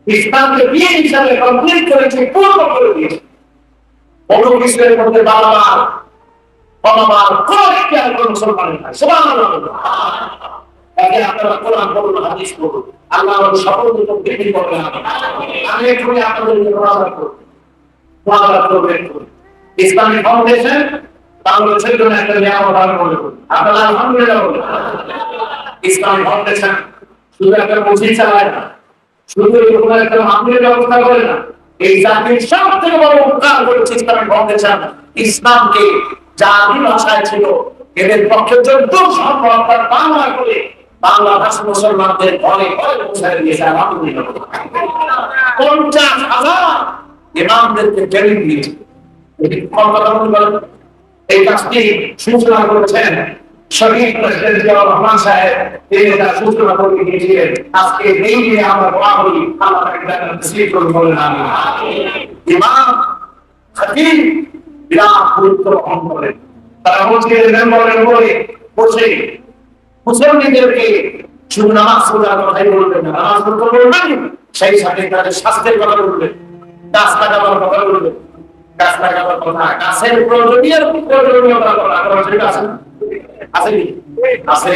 ইসলামকে দিন হিসাবে কমপ্লিট করেছে, পূর্ণ করে দিয়েছে। অন্য কিছুর মধ্যে বারবার বারবার কোন খেয়াল করে মুসলমানের নাই। সুবহানাল্লাহ। আগে আপনারা কোরআন পড়ুন, হাদিস পড়ুন, আল্লাহর শপথ এবং বিধি করবেন। আমি একটু আপনাদের মুনাজাত করব, মুনাজাত করবেন। ইসলামিক ফাউন্ডেশন বাংলাদেশের জন্য একটা নিয়ামত দান করে। আপনারা আলহামদুলিল্লাহ বলুন। ইসলামিক ফাউন্ডেশন শুধু একটা মসজিদ চালায় না, শুধু এরকম একটা মাহফিলের ব্যবস্থা করে না, এই জাতির সব থেকে বড় উপকার করেছে ইসলামিক ফাউন্ডেশন। ইসলামকে যা আদি ভাষায় ছিল এদের পক্ষে যত সম্ভব তার বাংলা করে বাংলাভাষী মুসলমানদের ঘরে ঘরে পৌঁছায় দিয়েছে। আলহামদুলিল্লাহ। 50,000 ইমামদেরকে ট্রেনিং দিয়েছে। এই কাজটি সূচনা করেছেন শহীদ প্রেসিডেন্ট জিয়াউর রহমান সাহেব, তিনি তার সূচনা করে গিয়েছিলেন। আজকে এই নিয়ে আমরা দোয়া করি, আল্লাহ তাকে তসলিম করুন, বলেন আমিন। ইমাম খতিব বিরাট গুরুত্ব বহন করেন। তারা মসজিদের মেম্বারের উপরে বসে মুসলমানদেরকে শুধু নামাজ পড়ার কথাই বলবেন না, নামাজ পড়তে বলবেন, সেই সাথে তাদের স্বাস্থ্যের কথা বলবেন, গাছ লাগাবার কথা বলবেন, গাছ লাগাবার কথা, গাছের প্রয়োজনীয়তার কথা আছে আছে।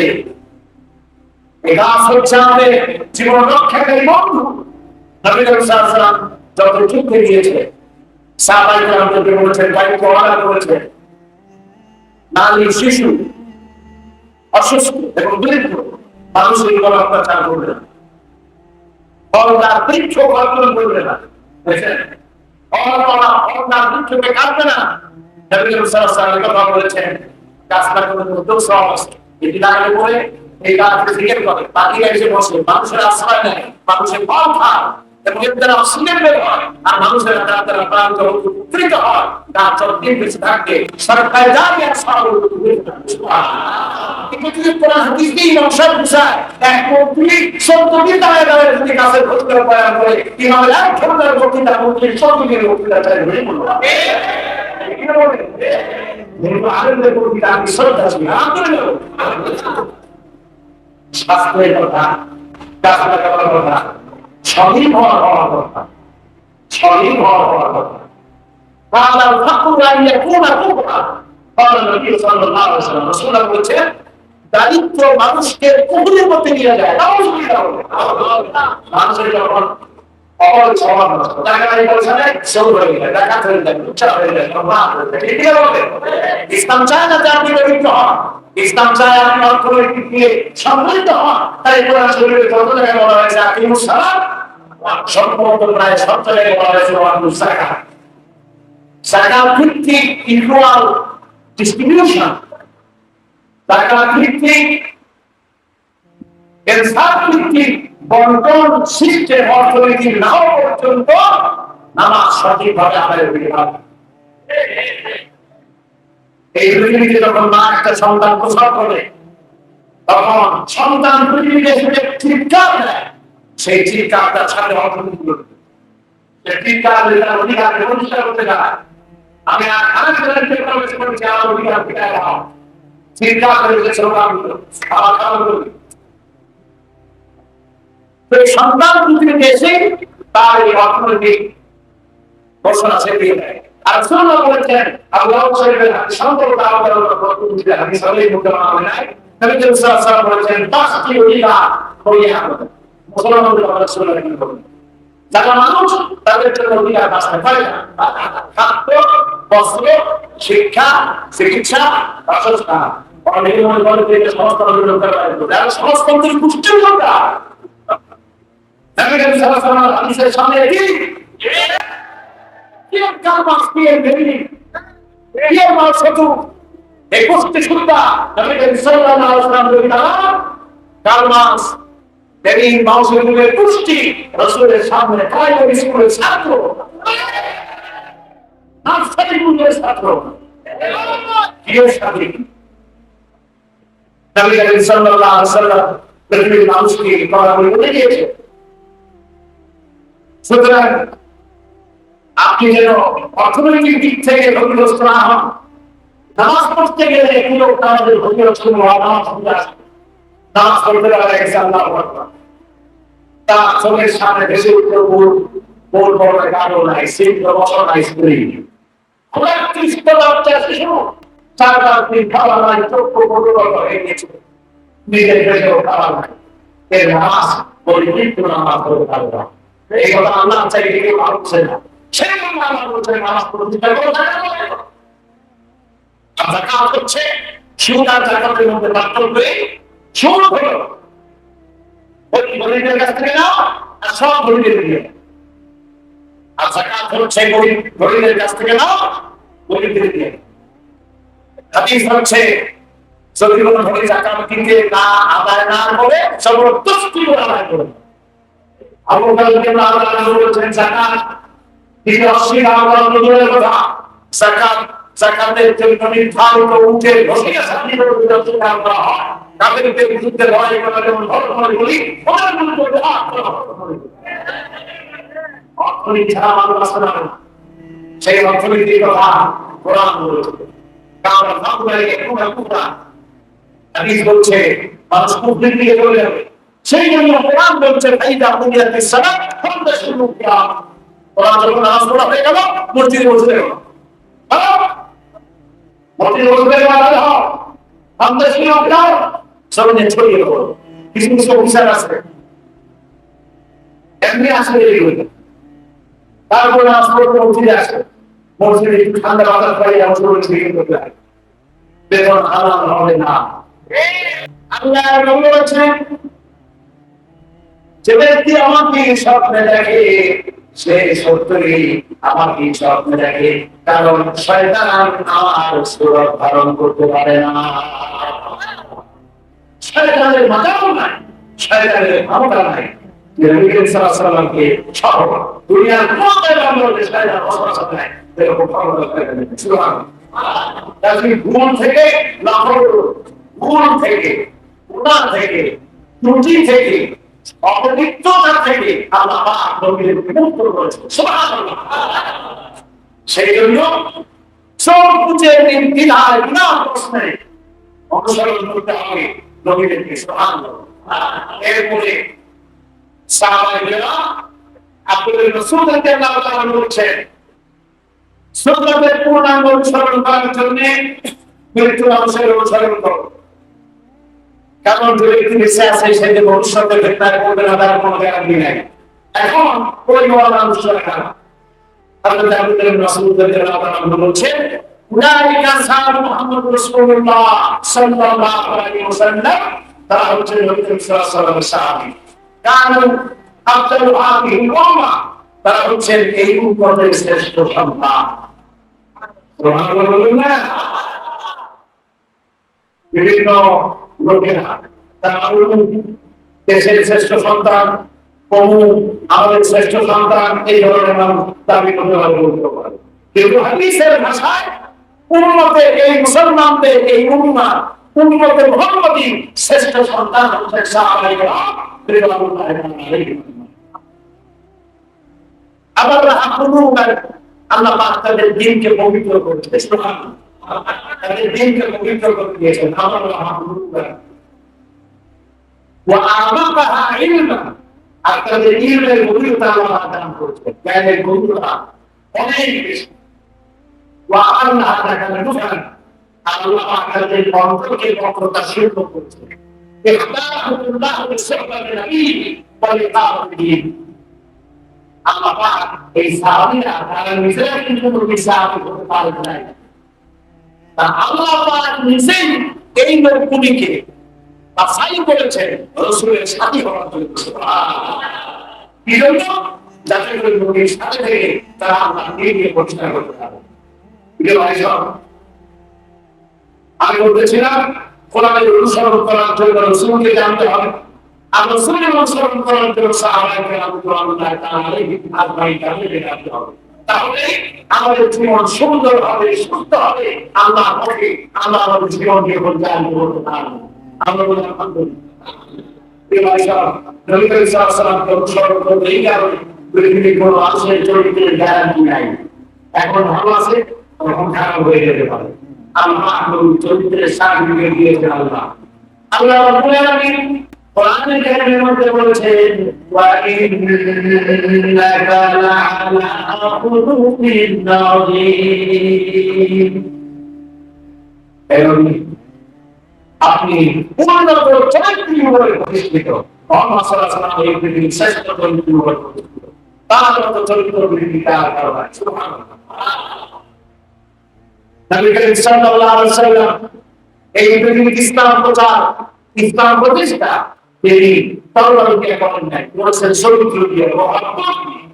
এই গাছ হচ্ছে আমাদের জীবন রক্ষাকারী বন্ধু। নবী সাল্লাল্লাহু আলাইহি ওয়াসাল্লাম যত যুদ্ধে গিয়েছে সাহাবায়ে কেরামদেরকে বলেছেন, দায়িত্ব পালন করেছেন, নারী শিশু অসুস্থ এবং দরিদ্র মানুষের উপর অত্যাচার করবে না, ফলদার বৃক্ষ কর্তন করবে না, বুঝছেন, ফলদার বৃক্ষকে কাটবে না। নবী সাল্লাল্লাহু আলাইহি ওয়াসাল্লাম কথা বলেছেন, গাছ লাগানোর মতো সহজ, এটি লাগালে পরে এই গাছকে জিজ্ঞেস করে, পাখিরা এসে বসে, মানুষের আশ্রয় নেয়, মানুষের ফল খায় এবং এর দ্বারা অক্সিজেন বের হয়, আর মানুষের দ্বারা প্রাণ উপকৃত হয়। গাছ যতদিন বেঁচে থাকবে সরকার যাবে আর সব কোরআন হাদিস দিয়ে নকশা বুঝায়। এক মন্ত্রী ১৪ দিন দাঁড়ায় দাঁড়ায় যদি গাছের ক্ষতি করে বয়ান করে, কিভাবে এক ঘন্টার বক্তৃতা মন্ত্রী ১৪ দিনের বক্তৃতা চাই হয়ে বলল। স্বাস্থ্যের কথা, গাছ লাগাবার কথা, সবই হওয়ার কথা, সবই হওয়ার কথা। দারিদ্র মানুষকে কুকুরের মধ্যে নিয়ে যায়। মানুষের যখন ইসলাম চায় না যে আপনি দরিদ্র হন, ইসলাম চায় আপনি অর্থনৈতিক দিয়ে সমৃদ্ধ হন। তাই কোরআন শরীফে যত জায়গায় বলা হয়েছে আকিমুস সালাত, সম্পূর্ণ প্রায় সব জায়গায় বলা হয়েছে ওয়াকিমুস যাকাত। যাকাত ভিত্তিক ইকুয়াল ডিস্ট্রিবিউশন, যাকাত ভিত্তিক ইনসাফ ভিত্তিক বন্টন সিস্টেম অর্থনৈতিক নাও পর্যন্ত নামাজ সঠিকভাবে আদায় হতে হবে। এই পৃথিবীতে যখন মা একটা সন্তান প্রসব করে, তখন সন্তান পৃথিবীতে এসে চিৎকার দেয়, সেই চিৎকারটার সাথে অর্থনীতি করবে, চিৎকার তার অধিকারকে প্রতিষ্ঠা করতে যায়। আমি আরেকজনকে প্রবেশ করেছি, আমার অধিকার ফিরে দাও, চিৎকার করে স্লোগান দিল, খাওয়া খাওয়া করবে। সন্তান পৃথিবীতে এসে তার এই অর্থনৈতিক ঘোষণা ছেড়ে দেয়। আর সুন্নাহ বলেছেন, আল্লাহ শরীফের সম্পর্কটা আলাদা আলাদা হাদিস সহিহ মুত্তাফাক আলাইহি, নবী সাল্লাল্লাহু আলাইহি ওয়াসাল্লাম বলেছেন, তাসকি ওইলা হইয়া মুসলমানদের কথা শুনলে কি বলবেন? যারা মানুষ তাদের জন্য অধিকার বাঁচতে পারে না, খাদ্য, বস্ত্র, শিক্ষা, চিকিৎসা, বাসস্থান, অনেক মনে করে যে সমাজতন্ত্রের দরকার, যারা সমাজতন্ত্রের পুষ্টির দরকার। নবী সাল্লাল্লাহু আলাইহি ওয়াসাল্লাম হাদিসের সামনে কি বিয়ের মাস হতো 21টি সুদ্ধা নবী করিম সাল্লাল্লাহু আলাইহি ওয়াসাল্লাম বলেন কাল মাস এই মাসের পুষ্টি রাসূলের সামনে প্রাইমারি স্কুলের ছাত্র নার্সারি স্কুলের ছাত্র বিয়ের সাথে নবী করিম সাল্লাল্লাহু আলাইহি ওয়াসাল্লাম পৃথিবীর মানুষকে পরামর্শ বলে দিয়েছে সুতরাং আপনি যেন অর্থনৈতিক দিক থেকে ক্ষতিগ্রস্ত না হন নামাজ পড়তে গেলে একটু আমাদের ক্ষতিগ্রস্ত হওয়া নামাজ পড়তে আসবে নামাজ পড়তে গেলে আল্লাহু আকবার তা চোখের সামনে ভেসে উঠতে বল বড় কারো নাই সিদ্ধ বছর নাই স্ত্রী ওরা কৃষ্ণ বাচ্চা আছে শুনো চারবার দিন খাওয়া নাই চোখ বড় হয়ে গেছে নিজের পেটেও খাওয়া নাই এর নামাজ পরিবৃত্ত নামাজ পড়তে পারবে না এই কথা আল্লাহ চাই দিকে ভালো ছিল না সেই জন্য আল্লাহ বলছেন নামাজ পড়তে পারবে না যাকাত হচ্ছে সুদার যাকাতের মধ্যে পার্থক্য সুদ হলো ওই গরিবের কাছ থেকে নাও আর সব গরিবের দিয়ে আর যাকাত হচ্ছে গরিবের কাছ থেকে নাও গরিবের দিয়ে হাদিস হচ্ছে যদি কোনো ধনী যাকাত কিনতে না আদায় না করে জবরদস্তি করে আদায় করে আবু বকর রাদিয়াল্লাহু আনহু বলেছেন যাকাত দিতে অস্বীকার করার দূরের কথা যাকাতের জন্য নির্ধারিত উঠে ঘোষণা সামনে অস্বীকার করা হয় তাদেরকে বিরুদ্ধে লড়াই করা যেমন ধর্মগুলি ওদের বিরুদ্ধে অর্থনীতি ছাড়া মানুষ আসে না সেই অর্থনীতির কথা কোরআন বলেছে কারণ ভাবনায় কুড়া হাদিস বলছে মানুষ কুফরির দিকে চলে যাবে সেই জন্য কোরআন বলছে ফাইদা কুদিয়াতিস সালাত ফান্তাশিরু ফিহা কোরআন যখন নামাজ পড়া হয়ে গেল মসজিদে বসে গেল মসজিদে বসে গেল ফান্তাশিরু ফিহা সামনে ছড়িয়ে গেল কিছু কিছু অফিসার আছে এমনি আসলে তারপর নামাজ পড়তে মসজিদে আসে মসজিদে একটু ঠান্ডা বাতাস পাই আমার শরীর থেকে করতে হয় বেতন হালাল হবে না আল্লাহ বলেছেন যে ব্যক্তি আমাকে স্বপ্নে দেখে সে সত্যি আমাকে স্বপ্নে দেখে কারণ শয়তান আমার সুরত ধারণ করতে পারে না শয়তানের মাথাও নাই শয়তানের ক্ষমতা নাই নবী করিম সাল্লাল্লাহু আলাইহি ওয়াসাল্লামকে সহ দুনিয়ার কোন জায়গায় শয়তান অবস্থা নাই এরকম ক্ষমতা নাই সুবহানাল্লাহ তাহলে ভুল থেকে লাফর ভুল থেকে গুনাহ থেকে ত্রুটি থেকে অপবিত্রতা থেকে আল্লাহ পাক নবীকে মুক্ত করেছেন সুবহানাল্লাহ সেই জন্য সব বুঝে নির্দ্বিধায় বিনা প্রশ্নে অনুসরণ করতে হবে নবীকে সুবহানাল্লাহ এরপরে সাহাবায়েরা আব্দুল্লাহ রাসূল রাদিয়াল্লাহু তাআলা বলেছেন সুন্নাতের পূর্ণাঙ্গ অনুসরণ করার জন্য মৃত্যু মানুষের অনুসরণ করো কারণ যে ব্যক্তি বেঁচে আছে সে যে ভবিষ্যতে গ্রেফতার করবে না তার কোনো গ্যারান্টি নাই এখন ওই অনুসরণ করা হযরত আব্দুল্লাহ রাসূল রাদিয়াল্লাহু তাআলা বলেছেন উলাইকা সাহাবা মুহাম্মদ রাসূলুল্লাহ সাল্লাল্লাহু আলাইহি ওয়াসাল্লাম তারা হচ্ছে নবী সাল্লাল্লাহু আলাইহি ওয়াসাল্লাম কারণ আফজালু হাদিহি উম্মাহ তারা হচ্ছেন এই উম্মতের শ্রেষ্ঠ সন্তান সুবহানাল্লাহ বিভিন্ন লোকেরা তারা দেশের শ্রেষ্ঠ সন্তান আমাদের শ্রেষ্ঠ সন্তান এই ধরনের নাম দাবি করতে পারে কিন্তু হাদিসের ভাষায় উম্মতের এই মুসলমানদের এই উম্মতের মুহাম্মদী শ্রেষ্ঠ সন্তান হচ্ছেন সাহাবায়ে কেরাম রাদিয়াল্লাহু আনহুম আবার আল্লাহ পাক তাদের দ্বীনকে পবিত্র করেছেন সুবহানাল্লাহ তাদের দ্বীনকে পবিত্র করে দিয়েছেন আল্লাহ ওয়া আমাকাহা ইলমা আর তাদের ইলমের গভীরতা আল্লাহ দান করেছেন জ্ঞানের গভীরতা অনেক বেশি ওয়া আল্লাহ তাআলা নুফান আল্লাহ পাক তাদের অন্তরকে বক্রতা শিল্প করেছেন ইখতারাহুল্লাহু বিসবাবি নবীহি ওয়া লিকাবিহি আল্লাহ পাক এই সাহাবীরা তারা নিজেরা কিন্তু নবী সাহাবী হতে পারেন নাই তা আল্লাহ পাক নিজেই এই নবীকে বাছাই করেছেন রাসূলের সাথী হওয়ার জন্য সুবহানাল্লাহ কি জন্য যাতে করে নবীর সাথে থেকে তারা আল্লাহ নিয়ে প্রতিষ্ঠা করতে পারে প্রিয় ভাইসব আমি বলতেছিলাম কোরআনের অনুসরণ করার জন্য রাসূলকে জানতে হবে, আর রাসূলের অনুসরণ করার জন্য সাহাবায়ে কেরাম রাদিয়াল্লাহু তাআলা আলাইহিম আজমাইনকে জানতে হবে। তাহলে আমাদের জীবন সুন্দর হবে, সুস্থ হবে, আল্লাহ হবে, আল্লাহ আমাদের জীবনকে পরিচালনা করতে পারবে। আমরা বলি আলহামদুলিল্লাহ। এই ভাষা নবী করিম সাল্লাল্লাহু আলাইহি ওয়াসাল্লামকে অনুসরণ করতে এই কারণে পৃথিবীর কোনো মানুষের চরিত্রের গ্যারান্টি নাই। এখন ভালো আছে, তখন খারাপ হয়ে যেতে পারে। আল্লাহ চরিত্রের সার্টিফিকেট দিয়েছেন আল্লাহ। আল্লাহ রাব্বুল আলামিন কোরআনে কারীমের মধ্যে বলেছেন ওয়া ইন্নাকা লাআলা খুলুকিন আযীম। আপনি উন্নত চরিত্রের উপরে প্রতিষ্ঠিত। মুহাম্মদ সাল্লাল্লাহু আলাইহি ওয়াসাল্লাম এই পৃথিবীর শ্রেষ্ঠ চরিত্রের উপরে প্রতিষ্ঠিত। তার মতো চরিত্র পৃথিবীতে আর কারো নাই। সুবহানাল্লাহ। নবী করিম সাল্লাল্লাহু আলাইহি ওয়াসাল্লাম এই পৃথিবীতে ইসলাম প্রচার, ইসলাম প্রতিষ্ঠা তিনি তরবারি দিয়ে করেন নাই, করেছেন চরিত্র দিয়ে, মহব্বত দিয়ে।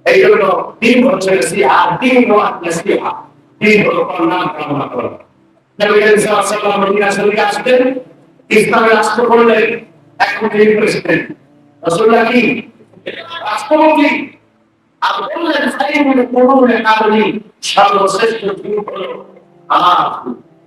এই জন্য দিন হচ্ছে নসিহা, দিন নসিহা, দিন হলো কল্যাণ কামনা করা। নবী করিম সাল্লাল্লাহু আলাইহি ওয়াসাল্লাম মদিনা শরীফে আসতেন, ইসলামের রাষ্ট্র করলেন, এখন তিনি প্রেসিডেন্ট। রাসূলুল্লাহ কি রাষ্ট্রপতি? আর বললেন সাইয়্যিদুল কুরুনে কাবলি, সর্বশ্রেষ্ঠ যুগ হলো আমার।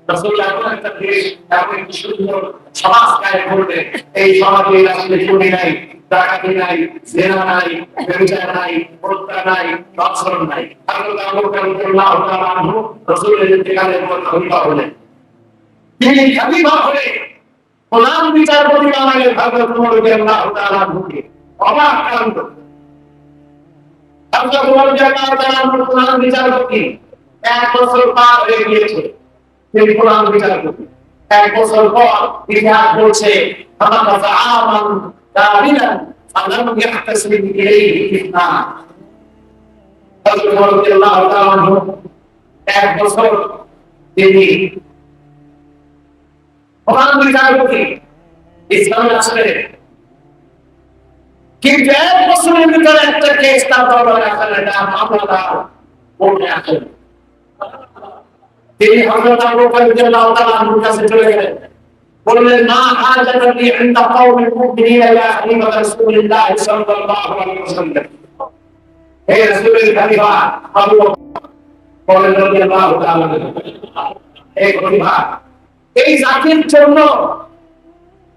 রাসূলুল্লাহ একটা দেশ, এমন একটি সুন্দর সমাজ কায়েম করলেন, এই সমাজে আসলে চুরি নাই, ডাকাতি নাই, জেনা নাই, ব্যভিচার নাই, হত্যা নাই, ধর্ষণ নাই। হযরত আবু বকর রাদিয়াল্লাহু তাআলা আনহু রাসূলের ইন্তেকালের পর খলিফা হলেন। তিনি খলিফা হলে প্রধান বিচারপতি বানালেন হযরত ওমর রাদিয়াল্লাহু তাআলা আনহুকে। অবাক কাণ্ড। হযরত ওমর রাদিয়াল্লাহু তাআলা আনহু প্রধান বিচারপতি, 1 বছর পার হয়ে গিয়েছে, তিনি প্রধান বিচারপতি। 1 বছর পর ইতিহাস বলছে ফামাকাসা আমান কামিলান ফালাম ইয়াহতাসিব ইলাইহি ফিতনা। হযরত ওমর রাদিয়াল্লাহু তাআলা আনহু 1 বছর তিনি প্রধান বিচারপতি, ইসলামের রাষ্ট্রে, কিন্তু 1 বছরের ভিতরে একটা কেস তার দরবারে আসেন, এটা মামলাটা কোর্টে আসেন। তিনি হযরত আবু বকর রাদিয়াল্লাহু তাআলা আনহুর কাছে চলে গেলেন, বললেন মা হাজাতা লি ইনদা কওমিল মুমিনিনা ইলা খলিফা রাসূলিল্লাহ সাল্লাল্লাহু আলাইহি ওয়াসাল্লাম। হে রাসূলের খলিফা আবু বকর রাদিয়াল্লাহু তাআলা আনহু, এই খলিফা, এই জাতির জন্য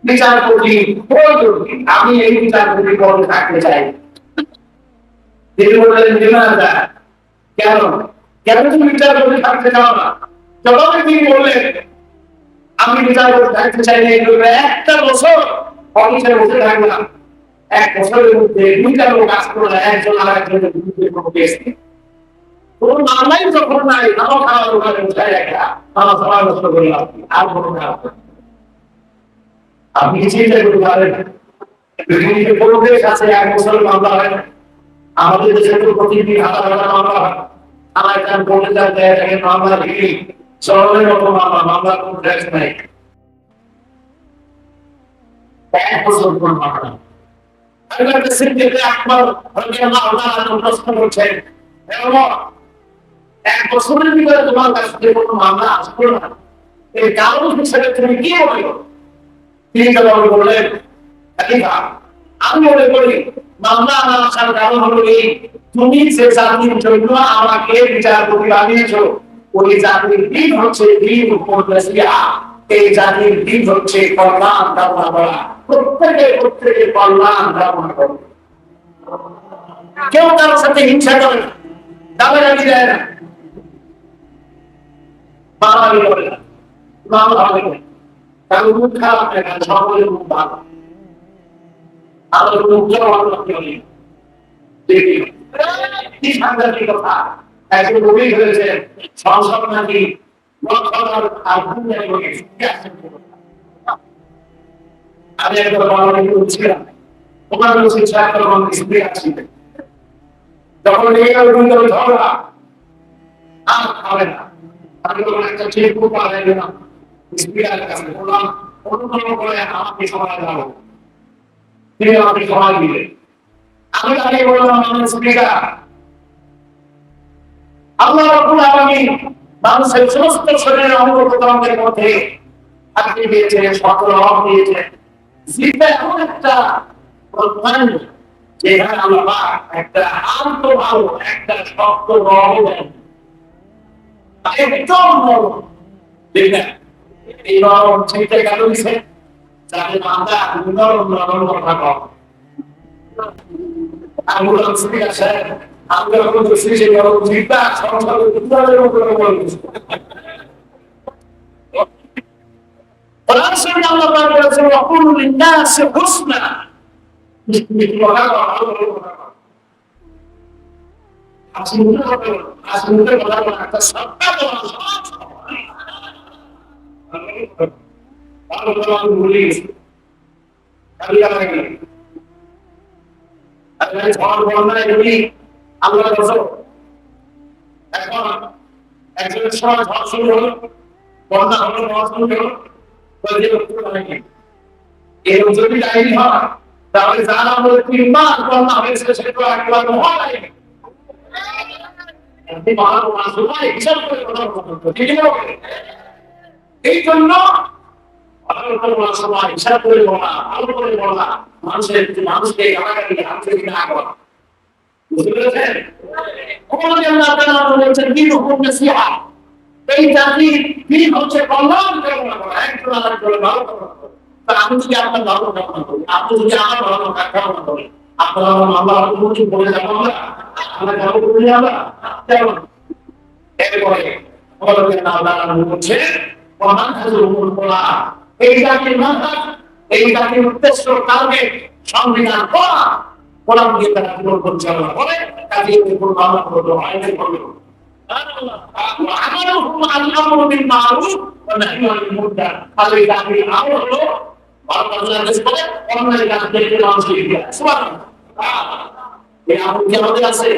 বিচারপতি প্রয়োজন, আমি এই বিচারপতি পদে থাকতে চাই। তিনি বললেন লিমাযা, কেন কেন তুমি বিচারপতি থাকতে চাও না? জবাবে তিনি বললেন আমি বিচারপতি থাকতে চাই না, এগুলো 1টা বছর অফিসে বসে থাকলাম, 1 বছরের মধ্যে 2টা লোক কাজ করলো, একজন আর একজনের বিরুদ্ধে কোনো কেস নেই, কোনো মামলাই যখন নাই, আমার খাওয়ার ওখানে বসে একটা আমার সময় নষ্ট করলাম, আর কোনো কাজ নেই। আপনি চিন্তা করতে পারেন, পৃথিবীতে কোনো দেশ আছে 1 বছরের মামলা হয় না? আমাদের দেশে তো প্রতিদিন হাজার হাজার মামলা হয়। আমার এখানে বলতে চাইতে মামলা ভিড়ি শহরের মতো মামলা কোনো ট্যাক্স নাই। 1 বছর কোন মামলা। হযরত সিদ্দিক আকবর রাদিয়াল্লাহু তাআলা প্রশ্ন করছেন, হে ওমর, 1 বছরের ভিতরে তোমার কাছে কোনো মামলা আসলো না, এই কারণ হিসেবে তুমি কি বলো? তিনি জবাব বললেন, খলিফা, আমি মনে করি মামলা না আসার কারণ হলো এই, তুমি যে জাতির জন্য আমাকে বিচারপতি বানিয়েছো, ওই জাতির দিন হচ্ছে দিন উপদেশিয়া, এই জাতির দিন হচ্ছে কল্যাণ কামনা করা, প্রত্যেকে কল্যাণ কামনা করে। কেউ কারোর সাথে হিংসা করে না, দাবাদাবি দেয় না, মারামারি করে না, মামলা হবে না, কারণ মুখ খারাপ হয় না, সকলের মুখ ভালো। আমাদের মুখ যাওয়া কি সাংঘাতিক কথা! একজন কবি হয়েছেন, সংসদ নাকি আমি একবার বাংলাদেশে ছিলাম, ওখানে বলছি স্ত্রী আসছিলেন, যখন ঝগড়া আর খাবে না, আমি তখন একটা চেক বুক পাঠাই দিলাম স্পিকারের কাছে, বললাম অনুগ্রহ করে আমাকে সময় দাও। তিনি আমাকে সময় দিলেন। আমি তাকে বললাম, আমার স্পিকার, আল্লাহ রাব্বুল আলামিন মানুষের সমস্ত শরীরের অঙ্গ প্রত্যঙ্গের মধ্যে আপনি দিয়েছেন, সকল রং দিয়েছেন। জিহ্বা এমন একটা প্রধান, যেখানে আল্লাহ পাক একটা আন্ত ভালো একটা শক্ত রং দেন, একদম নরম। দেখবেন এই নরম ছিটে গেল দিছে, যাতে বান্দা নরম নরম কথা কয়। অ্যাম্বুলেন্স থেকে আসে, আমরা যখন দোষী সেই নরম জিহ্বা সংসারে উদ্ধারের মতো বলছে। কোরআন শরীফে আল্লাহ পাক বলেছেন ওয়াকুলু লিন-নাসি হুসনা, হাসি মুখে কথা বলা একটা সত্য বলি কালিয়া লাগে আল্লাহ ঝড় বন্যায় বলি আল্লাহ গজব। এখন একজনের সময় ঝড় শুরু হলো, বন্যা হলো, ঝড় শুরু হলো, এরকম যদি ডাইনি হয় তাহলে যারা আমাদের 3 মাস বন্যা হয়েছে সেটা একবার হয়। এই জন্য হিসাব করে বলা, ভালো করে বলা, মানুষকে এলাকাকে আন্তরিক না করা। বুঝতে পেরেছেন? এই জাতির দিন হচ্ছে কল্যাণ কামনা করা, একজন আরেকজনের ভালো কামনা করা। আমি যদি আপনার ভালো কামনা করি, আপনি যদি আমার ভালো কামনা করেন, আপনার আল্লাহ কিছু বলে যাবো আমরা, আমরা ভালো করে আমরা যেমন এরপরে বলছে এই জাতির মাথা, এই জাতির উদ্দেশ্য কারণে সংবিধান করা, কোরআন দিয়ে তারা জীবন পরিচালনা করে, কাজে কোনো মামলা করলো, আইনে করলো। আমারও আল্লাহর মারুফ ওয়া নাহয়ু আনিল মুনকার, আর এই জাতির আমল হলো ভালো কাজ করে অন্যায় কাজ থেকে মানুষকে ফিরিয়ে আনা। সুবহানাল্লাহ। এই আমল কি আমাদের আছে?